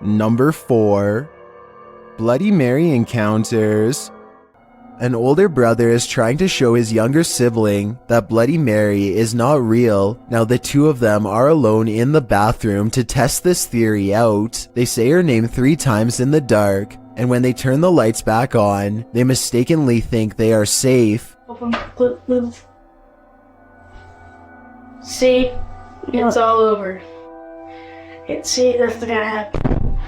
Number 4. Bloody Mary encounters. An older brother is trying to show his younger sibling that Bloody Mary is not real. Now the two of them are alone in the bathroom to test this theory out. They say her name 3 times in the dark, and when they turn the lights back on, they mistakenly think they are safe. See, it's all over. See, that's gonna happen.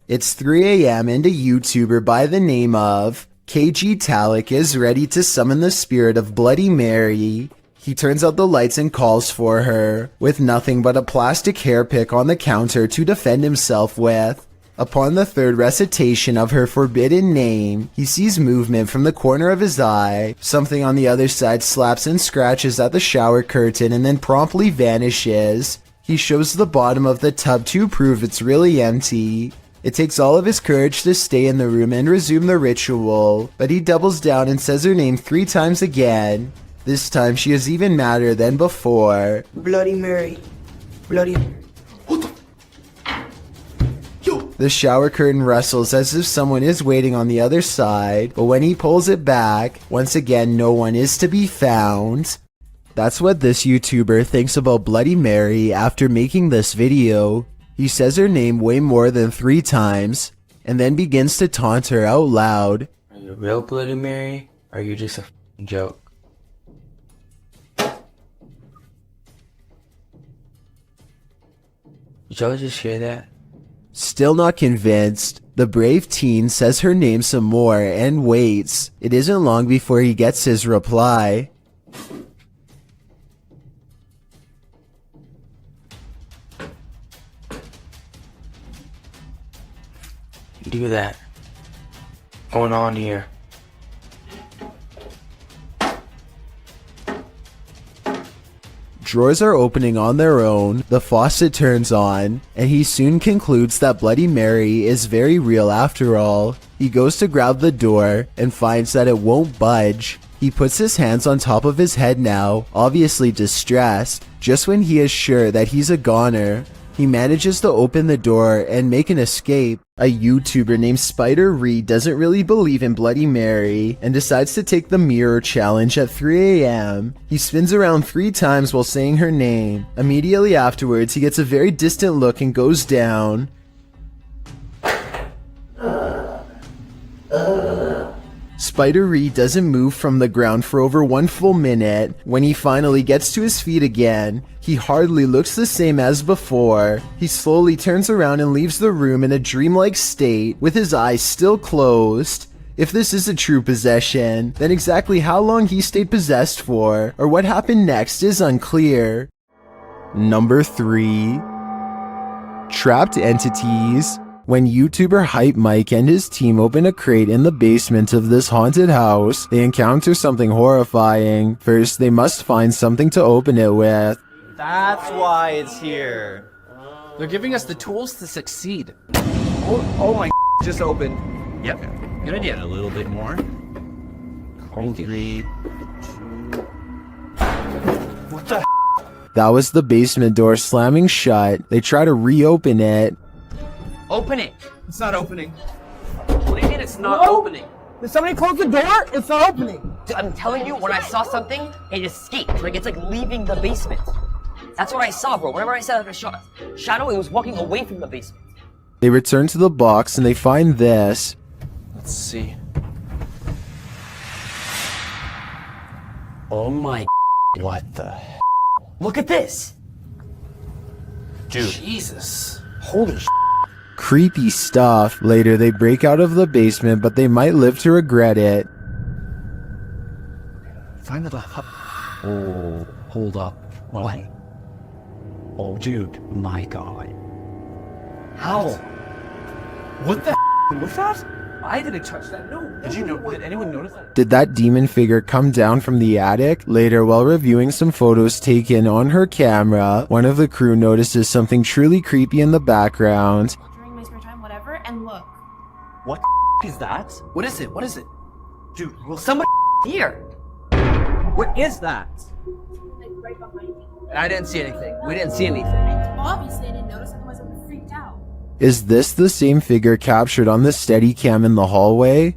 It's 3 a.m. and a YouTuber by the name of KG Talik is ready to summon the spirit of Bloody Mary. He turns out the lights and calls for her, with nothing but a plastic hair pick on the counter to defend himself with. Upon the 3rd recitation of her forbidden name, he sees movement from the corner of his eye. Something on the other side slaps and scratches at the shower curtain and then promptly vanishes. He shows the bottom of the tub to prove it's really empty. It takes all of his courage to stay in the room and resume the ritual, but he doubles down and says her name 3 times again. This time she is even madder than before. Bloody Mary. Bloody Mary. The shower curtain rustles as if someone is waiting on the other side, but when he pulls it back, once again no one is to be found. That's what this YouTuber thinks about Bloody Mary after making this video. He says her name way more than 3 times, and then begins to taunt her out loud. Are you real Bloody Mary, or are you just a f***ing joke? Did y'all just hear that? Still not convinced, the brave teen says her name some more and waits. It isn't long before he gets his reply. Do that. What's going on here? Drawers are opening on their own, the faucet turns on, and he soon concludes that Bloody Mary is very real after all. He goes to grab the door and finds that it won't budge. He puts his hands on top of his head now, obviously distressed. Just when he is sure that he's a goner, he manages to open the door and make an escape. A YouTuber named Spider Reed doesn't really believe in Bloody Mary and decides to take the mirror challenge at 3 a.m. He spins around 3 times while saying her name. Immediately afterwards, he gets a very distant look and goes down. Spider Reed doesn't move from the ground for over 1 full minute. When he finally gets to his feet again, he hardly looks the same as before. He slowly turns around and leaves the room in a dreamlike state, with his eyes still closed. If this is a true possession, then exactly how long he stayed possessed for, or what happened next is unclear. Number 3. Trapped entities. When YouTuber Hype Mike and his team open a crate in the basement of this haunted house, they encounter something horrifying. First, they must find something to open it with. That's why it's here. They're giving us the tools to succeed. Oh my just opened. Yep. Good idea. A little bit more. 3, 2. What the? That was the basement door slamming shut. They try to reopen it. Open it. It's not opening. What do you mean it's not opening? Did somebody close the door? It's not opening. Dude, I'm telling you, when I saw something, it escaped. Like, it's like leaving the basement. That's what I saw, bro. Whenever I saw a shadowy, was walking away from the basement. They return to the box and they find this. Let's see. Oh my. What the? Look at this. Dude. Jesus. Holy shit. Creepy stuff. Later, they break out of the basement, but they might live to regret it. Find the Oh, hold up. What? Oh, dude. My God. How? What the was that? I didn't touch that. No. Did anyone notice that? Did that demon figure come down from the attic? Later, while reviewing some photos taken on her camera, one of the crew notices something truly creepy in the background. During my spare time, whatever, and look. What is that? What is it? What is it? Dude, will someone here? What is that? Like right behind me. I didn't see anything. We didn't see anything. Obviously, I didn't notice, otherwise I would have freaked out. Is this the same figure captured on the Steadicam in the hallway?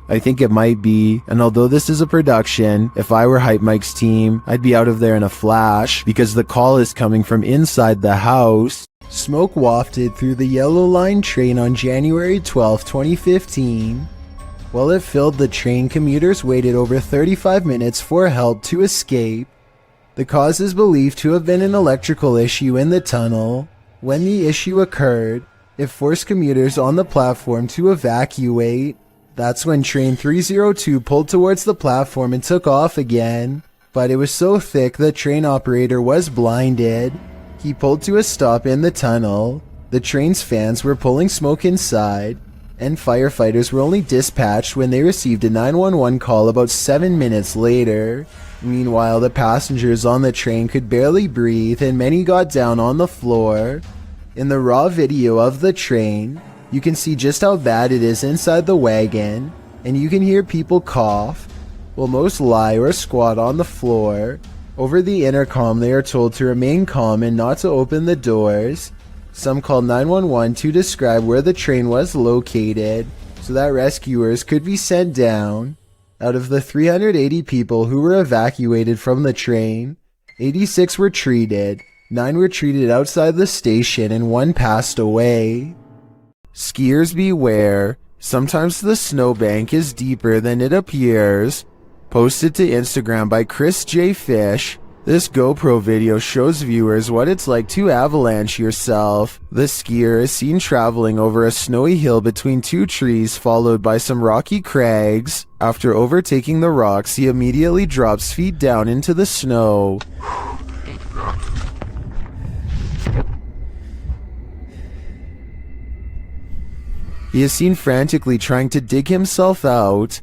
I think it might be, and although this is a production, if I were Hype Mike's team, I'd be out of there in a flash because the call is coming from inside the house. Smoke wafted through the Yellow Line train on January 12, 2015. While it filled the train, commuters waited over 35 minutes for help to escape. The cause is believed to have been an electrical issue in the tunnel. When the issue occurred, it forced commuters on the platform to evacuate. That's when train 302 pulled towards the platform and took off again. But it was so thick the train operator was blinded. He pulled to a stop in the tunnel. The train's fans were pulling smoke inside, and firefighters were only dispatched when they received a 911 call about 7 minutes later. Meanwhile, the passengers on the train could barely breathe and many got down on the floor. In the raw video of the train, you can see just how bad it is inside the wagon, and you can hear people cough, while most lie or squat on the floor. Over the intercom, they are told to remain calm and not to open the doors. Some called 911 to describe where the train was located, so that rescuers could be sent down. Out of the 380 people who were evacuated from the train, 86 were treated, 9 were treated outside the station, and 1 passed away. Skiers beware, sometimes the snowbank is deeper than it appears. Posted to Instagram by Chris J. Fish, this GoPro video shows viewers what it's like to avalanche yourself. The skier is seen traveling over a snowy hill between 2 trees followed by some rocky crags. After overtaking the rocks, he immediately drops feet down into the snow. He is seen frantically trying to dig himself out.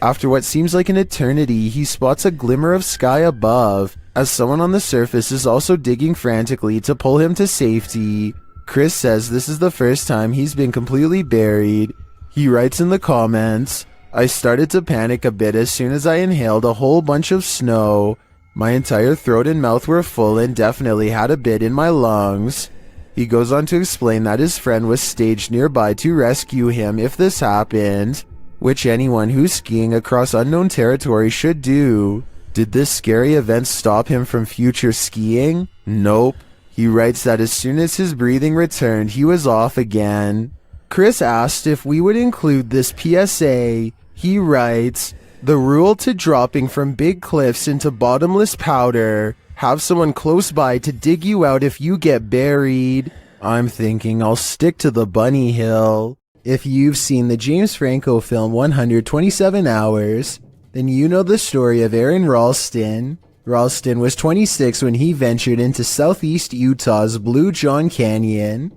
After what seems like an eternity, he spots a glimmer of sky above, as someone on the surface is also digging frantically to pull him to safety. Chris says this is the first time he's been completely buried. He writes in the comments, "I started to panic a bit as soon as I inhaled a whole bunch of snow. My entire throat and mouth were full and definitely had a bit in my lungs." He goes on to explain that his friend was staged nearby to rescue him if this happened, which anyone who's skiing across unknown territory should do. Did this scary event stop him from future skiing? Nope. He writes that as soon as his breathing returned, he was off again. Chris asked if we would include this PSA. He writes, "The rule to dropping from big cliffs into bottomless powder. Have someone close by to dig you out if you get buried." I'm thinking I'll stick to the bunny hill. If you've seen the James Franco film 127 Hours, then you know the story of Aaron Ralston. Ralston was 26 when he ventured into southeast Utah's Blue John Canyon.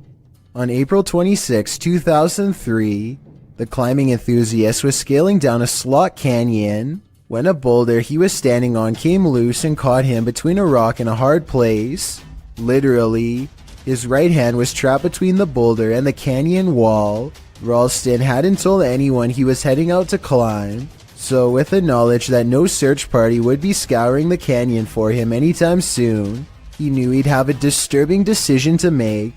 On April 26, 2003, the climbing enthusiast was scaling down a slot canyon when a boulder he was standing on came loose and caught him between a rock and a hard place. Literally, his right hand was trapped between the boulder and the canyon wall. Ralston hadn't told anyone he was heading out to climb, so with the knowledge that no search party would be scouring the canyon for him anytime soon, he knew he'd have a disturbing decision to make.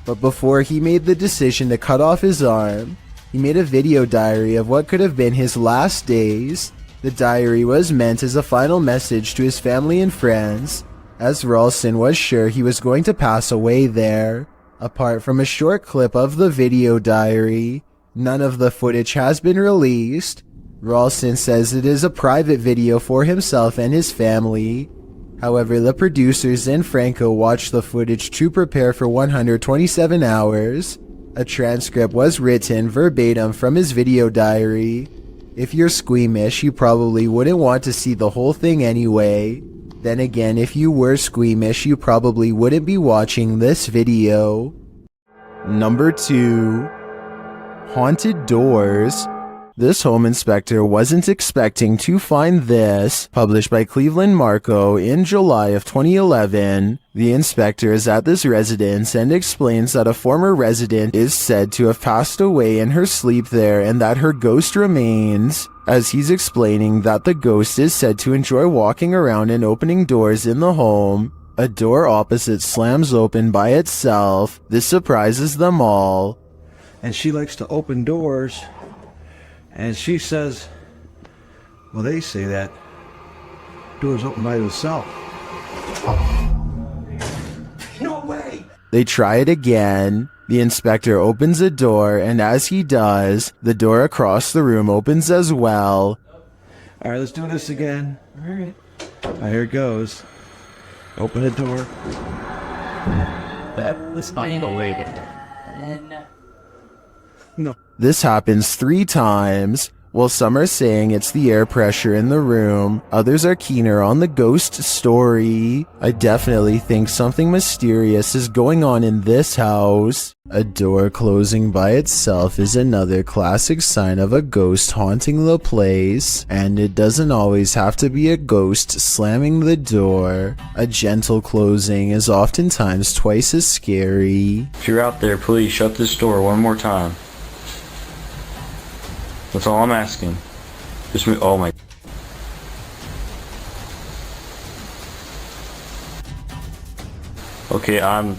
But before he made the decision to cut off his arm, he made a video diary of what could have been his last days. The diary was meant as a final message to his family and friends, as Ralston was sure he was going to pass away there. Apart from a short clip of the video diary, none of the footage has been released. Ralston says it is a private video for himself and his family. However, the producers and Franco watched the footage to prepare for 127 hours. A transcript was written verbatim from his video diary. If you're squeamish, you probably wouldn't want to see the whole thing anyway. Then again, if you were squeamish, you probably wouldn't be watching this video. Number 2. Haunted Doors. This home inspector wasn't expecting to find this. Published by Cleveland Marco in July of 2011. The inspector is at this residence and explains that a former resident is said to have passed away in her sleep there and that her ghost remains. As he's explaining that the ghost is said to enjoy walking around and opening doors in the home. A door opposite slams open by itself. This surprises them all. And she likes to open doors. And she says, well, they say that doors open by themselves. No way! They try it again. The inspector opens a door, and as he does, the door across the room opens as well. All right, let's do this again. All right. Here it goes. Open the door. That was unbelievable. No. This happens 3 times. While some are saying it's the air pressure in the room, others are keener on the ghost story. I definitely think something mysterious is going on in this house. A door closing by itself is another classic sign of a ghost haunting the place, and it doesn't always have to be a ghost slamming the door. A gentle closing is oftentimes twice as scary. If you're out there, please shut this door one more time. That's all I'm asking. Just me. Oh my. Okay, I'm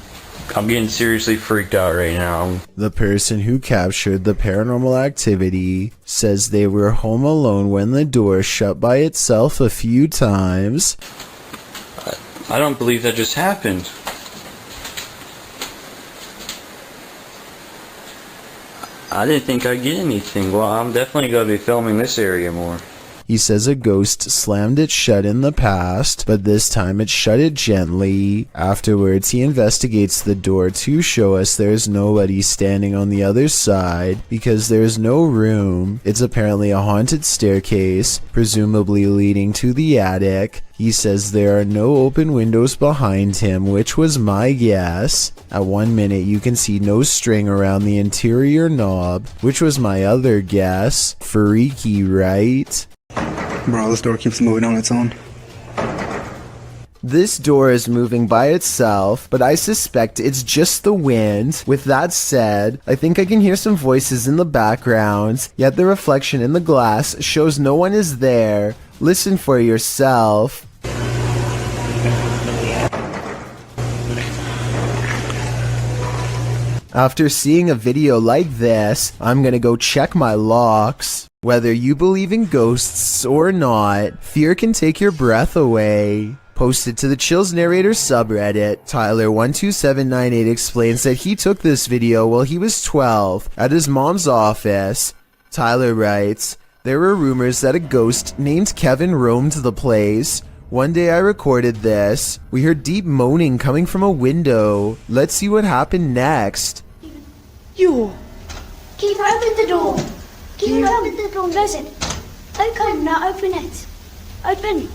getting seriously freaked out right now. The person who captured the paranormal activity says they were home alone when the door shut by itself a few times. I don't believe that just happened. I didn't think I'd get anything. Well, I'm definitely going to be filming this area more. He says a ghost slammed it shut in the past, but this time it shut it gently. Afterwards, he investigates the door to show us there's nobody standing on the other side because there's no room. It's apparently a haunted staircase, presumably leading to the attic. He says there are no open windows behind him, which was my guess. At 1 minute, you can see no string around the interior knob, which was my other guess. Freaky, right? Bro, this door keeps moving on its own. This door is moving by itself, but I suspect it's just the wind. With that said, I think I can hear some voices in the background, yet the reflection in the glass shows no one is there. Listen for yourself. After seeing a video like this, I'm gonna go check my locks. Whether you believe in ghosts or not, fear can take your breath away. Posted to the Chills Narrator subreddit, Tyler12798 explains that he took this video while he was 12 at his mom's office. Tyler writes, there were rumors that a ghost named Kevin roamed the place. One day I recorded this. We heard deep moaning coming from a window. Let's see what happened next. You! Keep open the door! Keep open the door, listen! Okay, now open it! Open!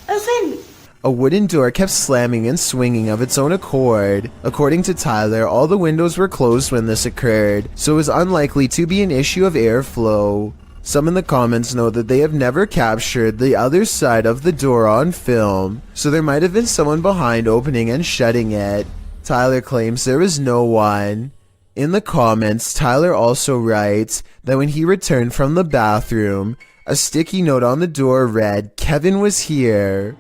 Open! A wooden door kept slamming and swinging of its own accord. According to Tyler, all the windows were closed when this occurred, so it was unlikely to be an issue of airflow. Some in the comments note that they have never captured the other side of the door on film, so there might have been someone behind opening and shutting it. Tyler claims there was no one. In the comments, Tyler also writes that when he returned from the bathroom, a sticky note on the door read, "Kevin was here."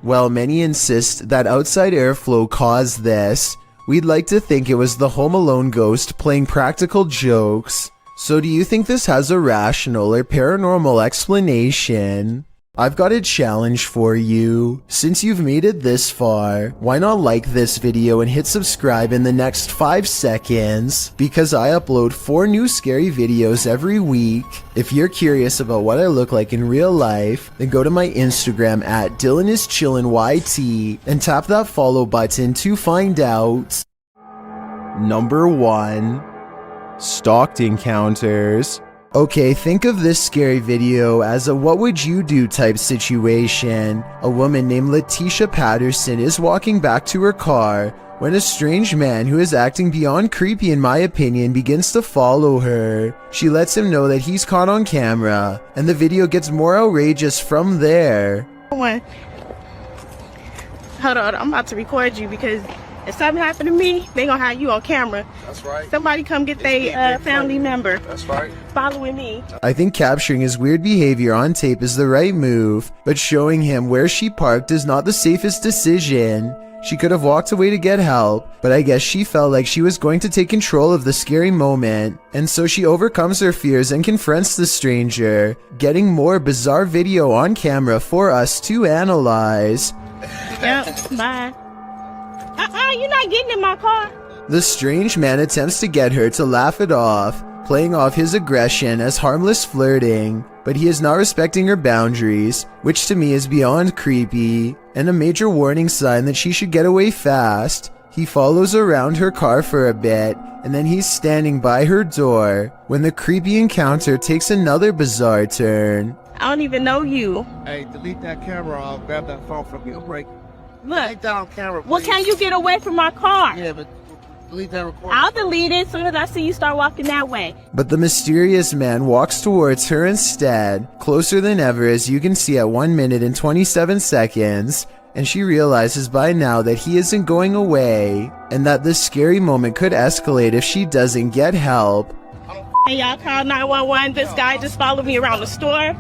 While many insist that outside airflow caused this, we'd like to think it was the Home Alone ghost playing practical jokes. So do you think this has a rational or paranormal explanation? I've got a challenge for you. Since you've made it this far, why not like this video and hit subscribe in the next 5 seconds? Because I upload 4 new scary videos every week. If you're curious about what I look like in real life, then go to my Instagram at DylanIsChillinYT and tap that follow button to find out. Number 1. Stalked encounters. Okay, think of this scary video as a what would you do type situation. A woman named Letitia Patterson is walking back to her car when a strange man who is acting beyond creepy in my opinion begins to follow her. She lets him know that he's caught on camera, and the video gets more outrageous from there. Hold on, I'm about to record you because if something happened to me, they gonna have you on camera. That's right. Somebody come get their family member. That's right. Following me. I think capturing his weird behavior on tape is the right move, but showing him where she parked is not the safest decision. She could have walked away to get help, but I guess she felt like she was going to take control of the scary moment, and so she overcomes her fears and confronts the stranger, getting more bizarre video on camera for us to analyze. Yep, bye. You're not getting in my car. The strange man attempts to get her to laugh it off, playing off his aggression as harmless flirting, but he is not respecting her boundaries, which to me is beyond creepy, and a major warning sign that she should get away fast. He follows around her car for a bit, and then he's standing by her door, when the creepy encounter takes another bizarre turn. I don't even know you. Hey, delete that camera. I'll grab that phone from you. Break. Look. Take that on camera, please. Well, can you get away from my car? Yeah, but delete that recording. I'll delete it as soon as I see you start walking that way. But the mysterious man walks towards her instead, closer than ever as you can see at 1 minute and 27 seconds, and she realizes by now that he isn't going away, and that this scary moment could escalate if she doesn't get help. Hey, y'all call 911. This guy just followed me around the store.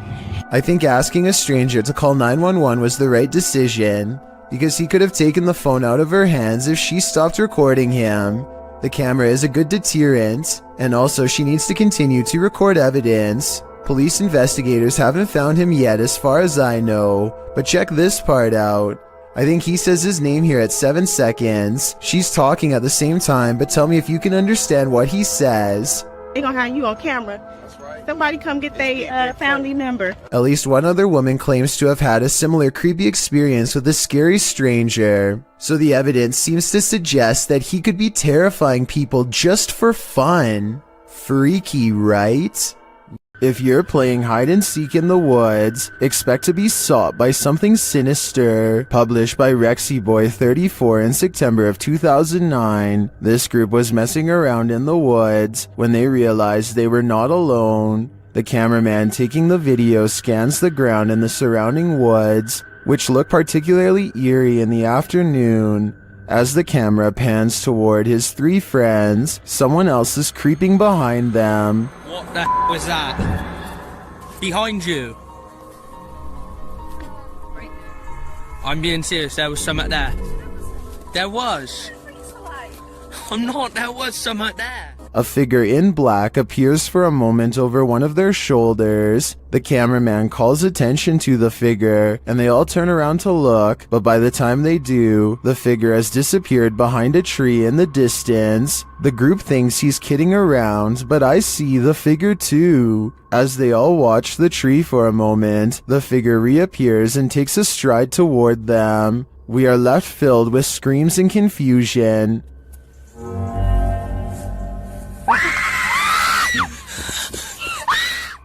I think asking a stranger to call 911 was the right decision, because he could have taken the phone out of her hands if she stopped recording him. The camera is a good deterrent, and also she needs to continue to record evidence. Police investigators haven't found him yet as far as I know, but check this part out. I think he says his name here at 7 seconds. She's talking at the same time, but tell me if you can understand what he says. They gonna have you on camera. That's right. Somebody come get their family member. At least one other woman claims to have had a similar creepy experience with a scary stranger, so the evidence seems to suggest that he could be terrifying people just for fun. Freaky, right? If you're playing hide and seek in the woods, expect to be sought by something sinister. Published by RexyBoy34 in September of 2009, this group was messing around in the woods when they realized they were not alone. The cameraman taking the video scans the ground in the surrounding woods, which look particularly eerie in the afternoon. As the camera pans toward his 3 friends, someone else is creeping behind them. What the was that? Behind you. I'm being serious, there was something there. There was. I'm not, there was something there. A figure in black appears for a moment over one of their shoulders. The cameraman calls attention to the figure, and they all turn around to look, but by the time they do, the figure has disappeared behind a tree in the distance. The group thinks he's kidding around, but I see the figure too. As they all watch the tree for a moment, the figure reappears and takes a stride toward them. We are left filled with screams and confusion.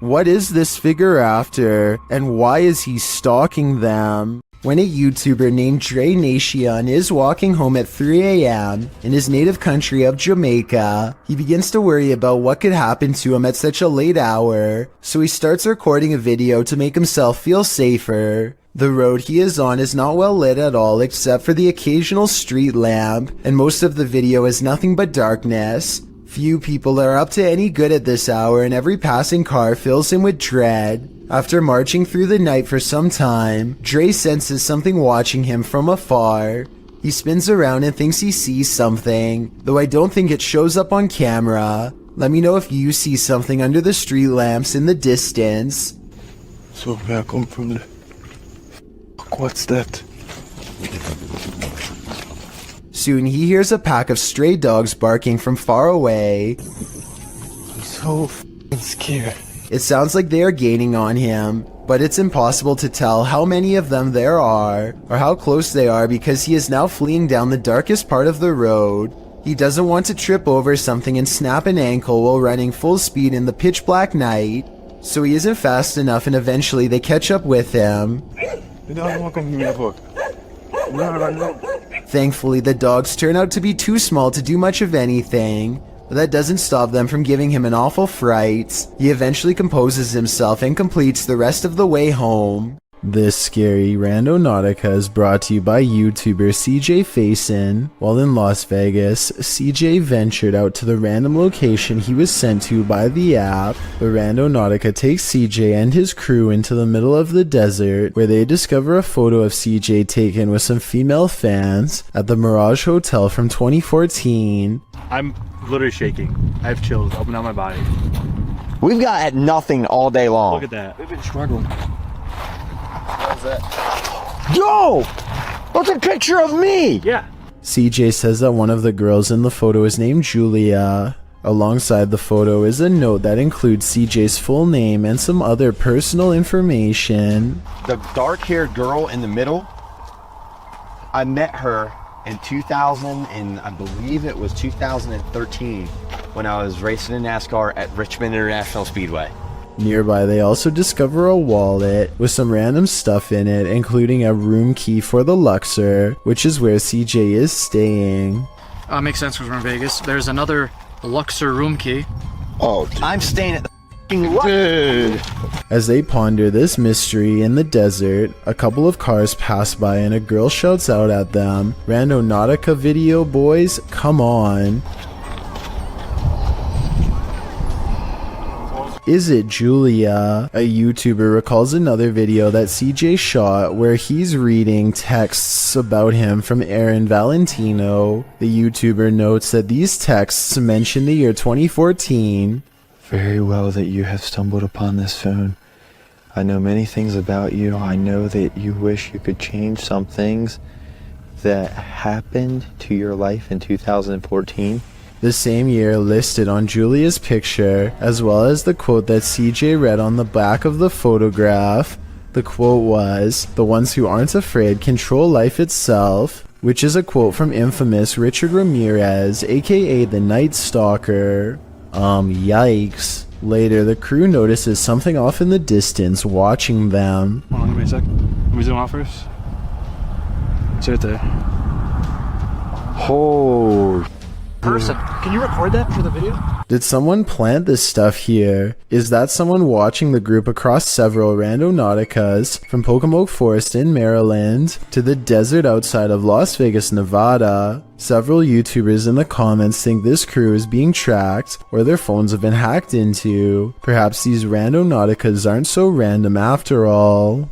What is this figure after, and why is he stalking them? When a YouTuber named Dre Nation is walking home at 3 a.m. in his native country of Jamaica, he begins to worry about what could happen to him at such a late hour, so he starts recording a video to make himself feel safer. The road he is on is not well lit at all except for the occasional street lamp, and most of the video is nothing but darkness. Few people are up to any good at this hour, and every passing car fills him with dread. After marching through the night for some time, Dre senses something watching him from afar. He spins around and thinks he sees something, though I don't think it shows up on camera. Let me know if you see something under the street lamps in the distance. So where I come from? What's that? Soon he hears a pack of stray dogs barking from far away. I'm so f***ing scared. It sounds like they are gaining on him, but it's impossible to tell how many of them there are, or how close they are because he is now fleeing down the darkest part of the road. He doesn't want to trip over something and snap an ankle while running full speed in the pitch black night, so he isn't fast enough and eventually they catch up with him. Thankfully, the dogs turn out to be too small to do much of anything, but that doesn't stop them from giving him an awful fright. He eventually composes himself and completes the rest of the way home. This scary Randonautica is brought to you by YouTuber CJ Faison. While in Las Vegas, CJ ventured out to the random location he was sent to by the app. The Randonautica takes CJ and his crew into the middle of the desert, where they discover a photo of CJ taken with some female fans at the Mirage Hotel from 2014. I'm literally shaking. I have chills up and down my body. We've got nothing all day long. Look at that. We've been struggling. What is that? Yo! That's a picture of me! Yeah. CJ says that one of the girls in the photo is named Julia. Alongside the photo is a note that includes CJ's full name and some other personal information. The dark-haired girl in the middle, I met her in 2000, and I believe it was 2013, when I was racing in NASCAR at Richmond International Speedway. Nearby, they also discover a wallet with some random stuff in it, including a room key for the Luxor, which is where CJ is staying. Makes sense because we're in Vegas. There's another Luxor room key. Oh, dude. I'm staying at the f***ing Luxor. As they ponder this mystery in the desert, a couple of cars pass by and a girl shouts out at them, "Randonautica video boys, come on." Is it Julia? A YouTuber recalls another video that CJ shot where he's reading texts about him from Aaron Valentino. The YouTuber notes that these texts mention the year 2014. Very well that you have stumbled upon this phone. I know many things about you. I know that you wish you could change some things that happened to your life in 2014. The same year listed on Julia's picture, as well as the quote that CJ read on the back of the photograph. The quote was, "The ones who aren't afraid control life itself," which is a quote from infamous Richard Ramirez, aka the Night Stalker. Yikes. Later, the crew notices something off in the distance watching them. Hold on, give me a sec. Let me zoom out first. It's right there. Oh. Person. Can you record that for the video? Did someone plant this stuff here? Is that someone watching the group across several Randonauticas from Pocomoke Forest in Maryland to the desert outside of Las Vegas, Nevada? Several YouTubers in the comments think this crew is being tracked or their phones have been hacked into. Perhaps these Randonauticas aren't so random after all.